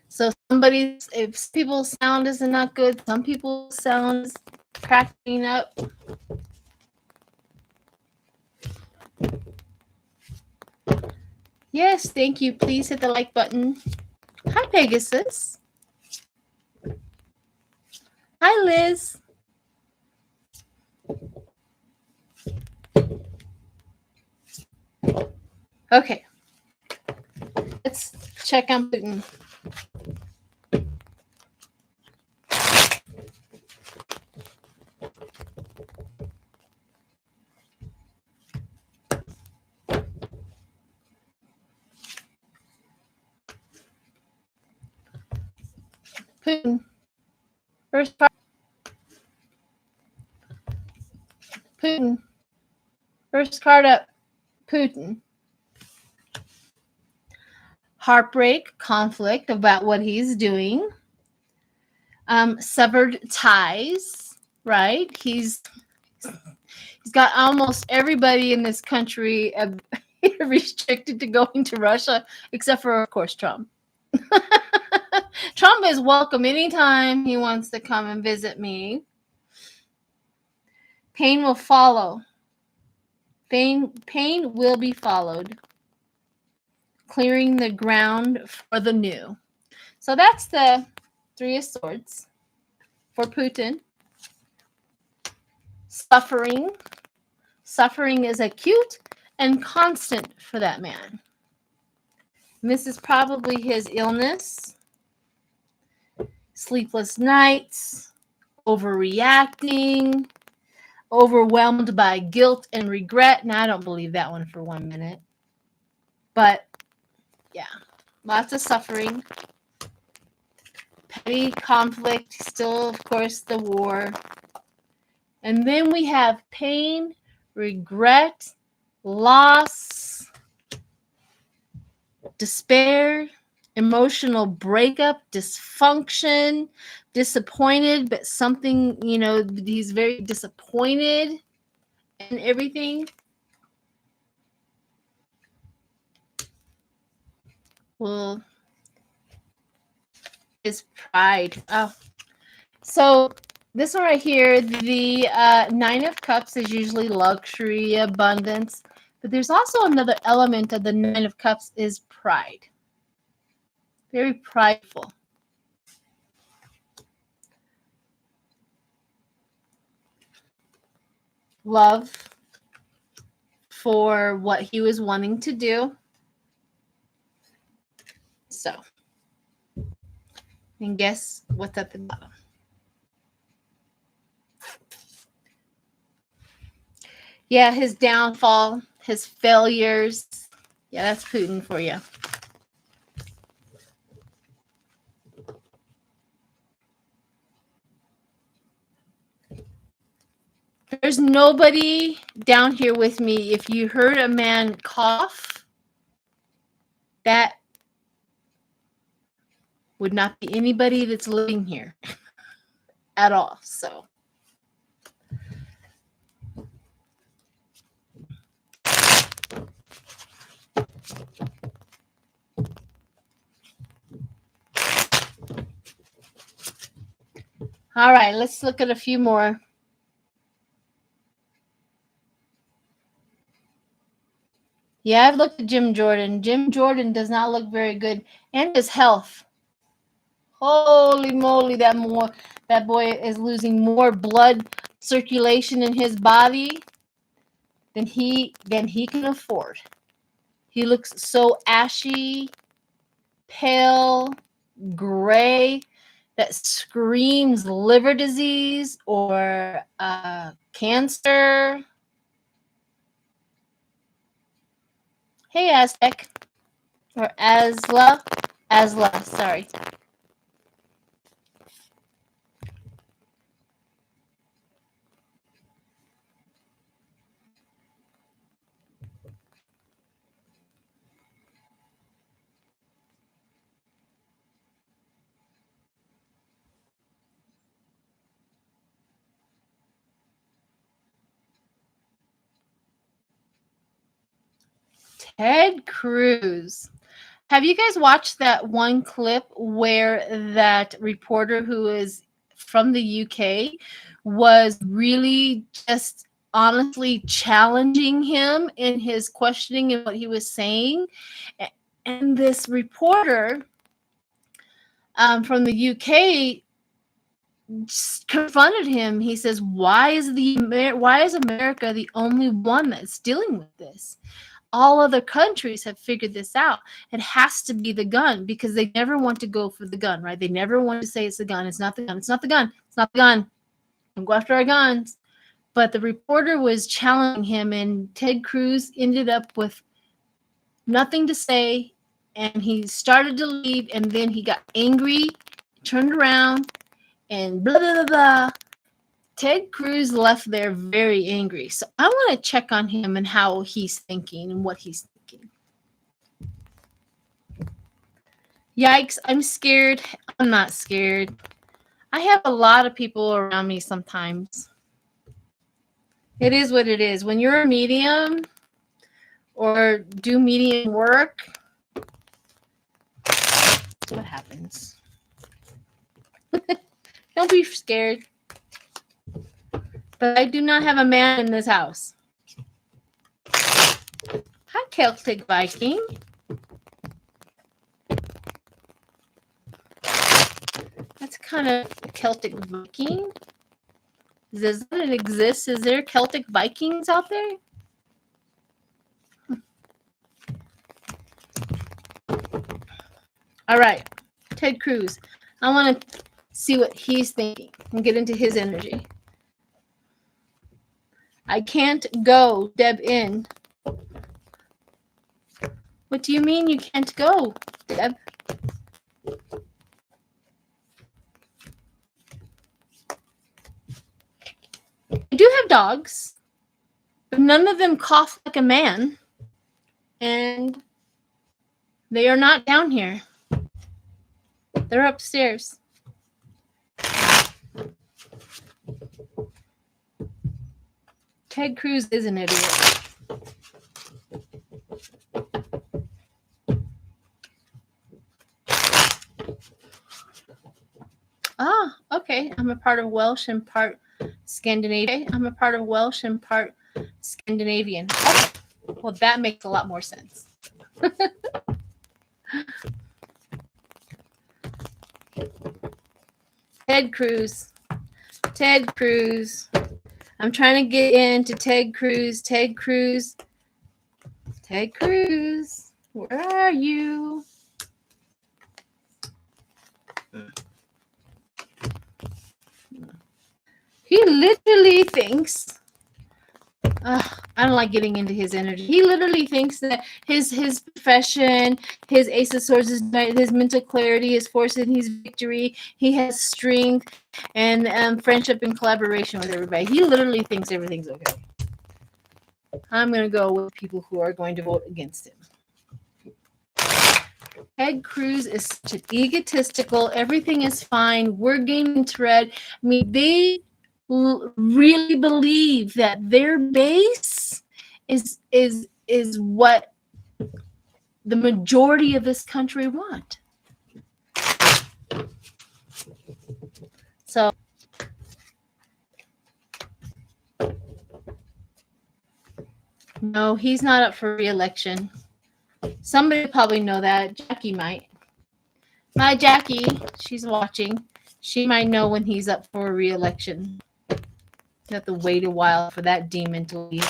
So if people's sound is not good, some people's sound is cracking up. Yes, thank you. Please hit the like button. Hi, Pegasus. Hi, Liz. Okay. Let's check on Putin. Putin. First card. Putin. First card up. Putin. Heartbreak, conflict about what he's doing. Severed ties, right? He's got almost everybody in this country restricted to going to Russia, except for, of course, Trump. Trump is welcome anytime he wants to come and visit me. Pain will follow. Pain will be followed. Clearing the ground for the new. So that's the Three of Swords for Putin. Suffering. Suffering is acute and constant for that man. And this is probably his illness, sleepless nights, overreacting, overwhelmed by guilt and regret. Now, I don't believe that one for 1 minute. But, yeah, lots of suffering. Petty conflict, still, of course, the war. And then we have pain, regret, loss, despair, emotional breakup, dysfunction, disappointed, but something, he's very disappointed in everything. Well, his pride. Oh, so this one right here, the Nine of Cups is usually luxury, abundance, but there's also another element of the Nine of Cups is pride. Very prideful. Love for what he was wanting to do. So, and guess what's at the bottom? Yeah, his downfall, his failures. Yeah, that's Putin for you. There's nobody down here with me. If you heard a man cough, that would not be anybody that's living here at all. So. All right, let's look at a few more. Yeah, I've looked at Jim Jordan. Jim Jordan does not look very good. And his health. Holy moly, that boy is losing more blood circulation in his body than he can afford. He looks so ashy, pale, gray, that screams liver disease or cancer. Hey, Aztec. Or Asla. Asla, sorry. Ted Cruz. Have you guys watched that one clip where that reporter who is from the UK was really just honestly challenging him in his questioning and what he was saying? And this reporter from the UK confronted him. He says, why is America the only one that's dealing with this? All other countries have figured this out. It has to be the gun, because they never want to go for the gun, right? They never want to say it's the gun. It's not the gun. It's not the gun. It's not the gun. Don't go after our guns. But the reporter was challenging him, and Ted Cruz ended up with nothing to say, and he started to leave, and then he got angry, turned around, and blah, blah, blah, blah. Ted Cruz left there very angry. So I want to check on him and how he's thinking and what he's thinking. Yikes, I'm scared. I'm not scared. I have a lot of people around me sometimes. It is what it is. When you're a medium or do medium work, what happens? Don't be scared. But I do not have a man in this house. Hi, Celtic Viking. That's kind of Celtic Viking. Does it exist? Is there Celtic Vikings out there? All right, Ted Cruz. I want to see what he's thinking and get into his energy. I can't go, Deb in. What do you mean you can't go, Deb? I do have dogs, but none of them cough like a man. And they are not down here. They're upstairs. Ted Cruz is an idiot. Ah, okay. I'm a part of Welsh and part Scandinavian. I'm a part of Welsh and part Scandinavian. Okay. Well, that makes a lot more sense. Ted Cruz. Ted Cruz. I'm trying to get into Ted Cruz. Ted Cruz. Ted Cruz. Where are you? He literally thinks, I don't like getting into his energy. He literally thinks that his profession, his Ace of Swords, his mental clarity, his force, and his victory, he has strength and friendship and collaboration with everybody. He literally thinks everything's okay. I'm going to go with people who are going to vote against him. Ted Cruz is such an egotistical. Everything is fine. We're gaining thread. I mean, they really believe that their base is what the majority of this country want. So no, he's not up for re-election. Somebody probably know that. Jackie might. My Jackie, she's watching. She might know when he's up for a re-election. You have to wait a while for that demon to leave.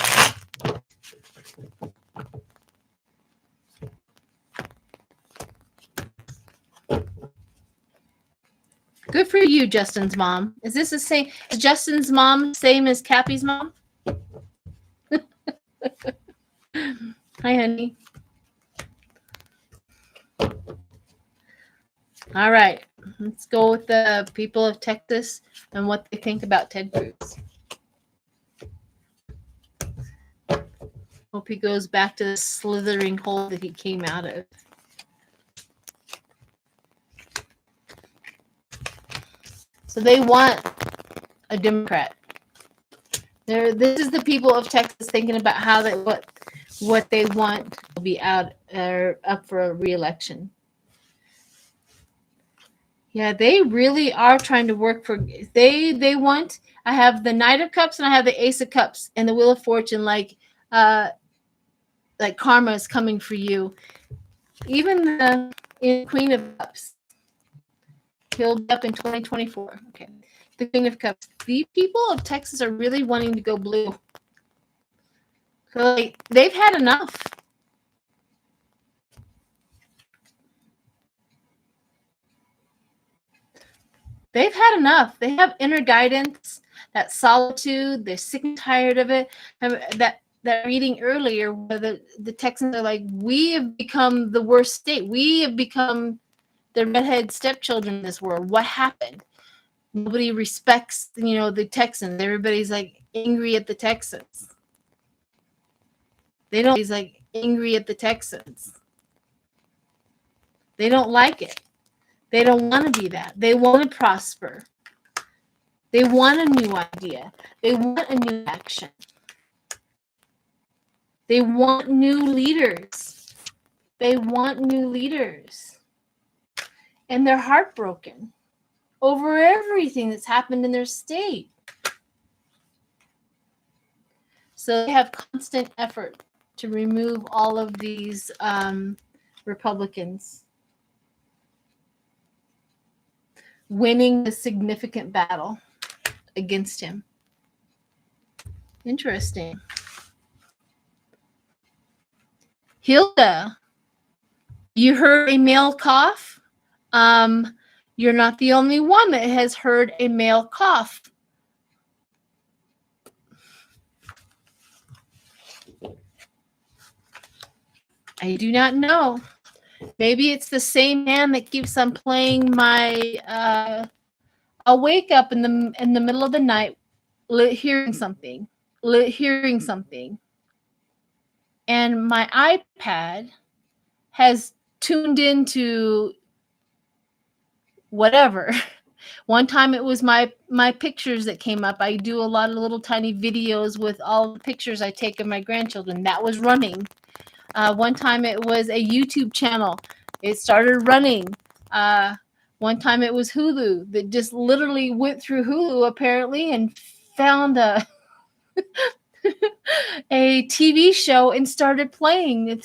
Good for you, Justin's mom. Is this the same? Is Justin's mom same as Cappy's mom? Hi, honey. All right. Let's go with the people of Texas and what they think about Ted Cruz. Hope he goes back to the slithering hole that he came out of. So they want a Democrat. This is the people of Texas thinking about how they what they want to be out or up for a re-election. Yeah, they really are trying to work for. They want. I have the Knight of Cups and I have the Ace of Cups and the Wheel of Fortune. Like karma is coming for you. Even the Queen of Cups. He'll be up in 2024. Okay. The Queen of Cups. The people of Texas are really wanting to go blue. So like, they've had enough. They've had enough. They have inner guidance, that solitude. They're sick and tired of it. That reading earlier, where the Texans are like, we have become the worst state. We have become the redhead stepchildren in this world. What happened? Nobody respects, the Texans. Everybody's like angry at the Texans. He's like angry at the Texans. They don't like it. They don't want to be that. They want to prosper. They want a new idea. They want a new action. They want new leaders. They want new leaders. And they're heartbroken over everything that's happened in their state. So they have constant effort to remove all of these Republicans, winning a significant battle against him. Interesting. Hilda, you heard a male cough? You're not the only one that has heard a male cough. I do not know. Maybe it's the same man that keeps on playing my. I'll wake up in the middle of the night, hearing something, and my iPad has tuned into whatever. One time it was my pictures that came up. I do a lot of little tiny videos with all the pictures I take of my grandchildren. That was running. One time it was a YouTube channel. It started running. One time it was Hulu that just literally went through Hulu apparently and found a TV show and started playing.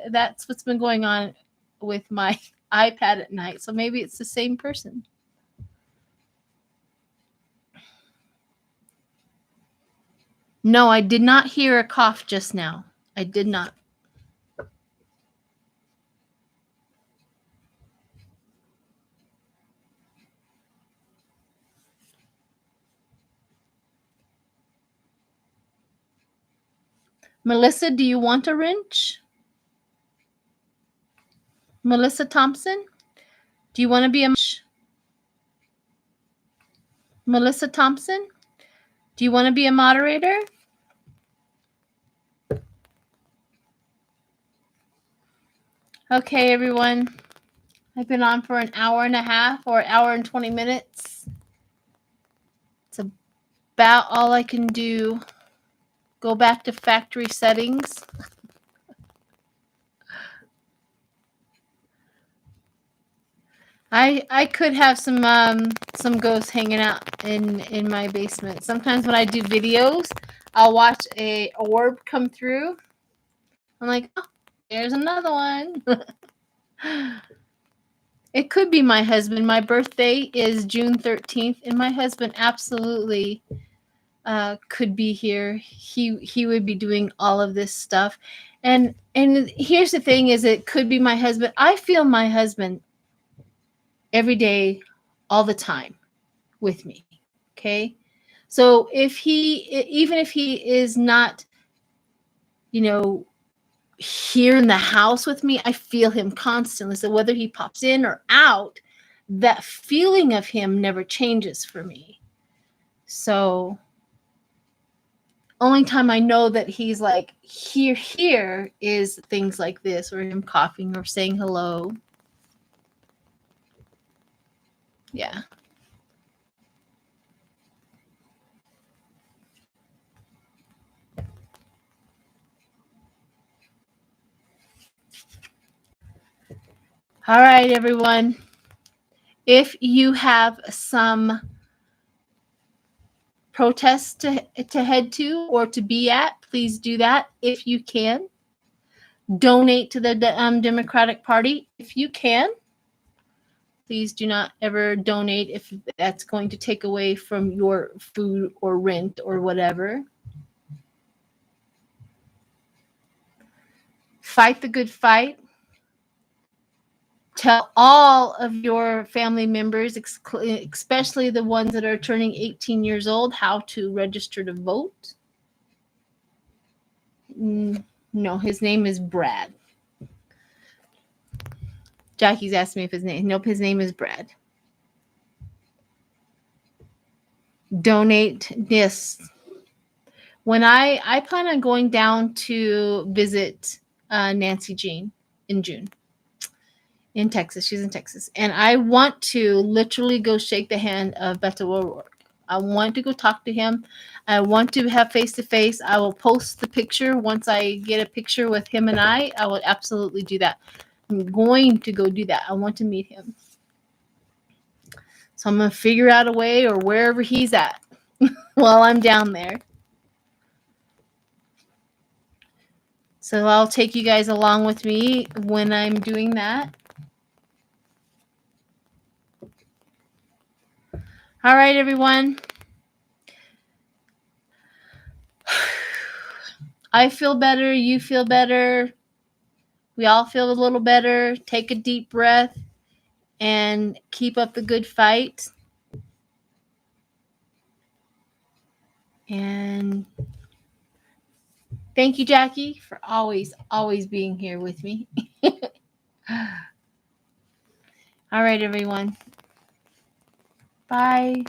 That's what's been going on with my iPad at night. So maybe it's the same person. No, I did not hear a cough just now. I did not. Melissa, do you want a wrench? Melissa Thompson, do you want to be a Melissa Thompson? Do you want to be a moderator? Okay, everyone. I've been on for an hour and a half or an hour and 20 minutes. It's about all I can do. Go back to factory settings. I could have some ghosts hanging out in my basement. Sometimes when I do videos, I'll watch a orb come through. I'm like, oh, there's another one. It could be my husband. My birthday is June 13th, and my husband absolutely could be here. He would be doing all of this stuff. And here's the thing is it could be my husband. I feel my husband every day, all the time with me. Okay. So even if he is not, here in the house with me, I feel him constantly. So whether he pops in or out, that feeling of him never changes for me. So only time I know that he's like here is things like this, or him coughing or saying hello. Yeah. All right, everyone. If you have some protests to head to or to be at, please do that if you can. Donate to the Democratic Party if you can. Please do not ever donate if that's going to take away from your food or rent or whatever. Fight the good fight. Tell all of your family members, especially the ones that are turning 18 years old, how to register to vote. No, his name is Brad. Jackie's asked me if his name. Nope, his name is Brad. Donate this. When I plan on going down to visit Nancy Jean in June in Texas. She's in Texas. And I want to literally go shake the hand of Beto O'Rourke. I want to go talk to him. I want to have face-to-face. I will post the picture once I get a picture with him and I will absolutely do that. I'm going to go do that. I want to meet him. So I'm going to figure out a way, or wherever he's at while I'm down there. So I'll take you guys along with me when I'm doing that. All right, everyone. I feel better. You feel better. We all feel a little better. Take a deep breath and keep up the good fight. And thank you, Jackie, for always being here with me. All right, everyone. Bye.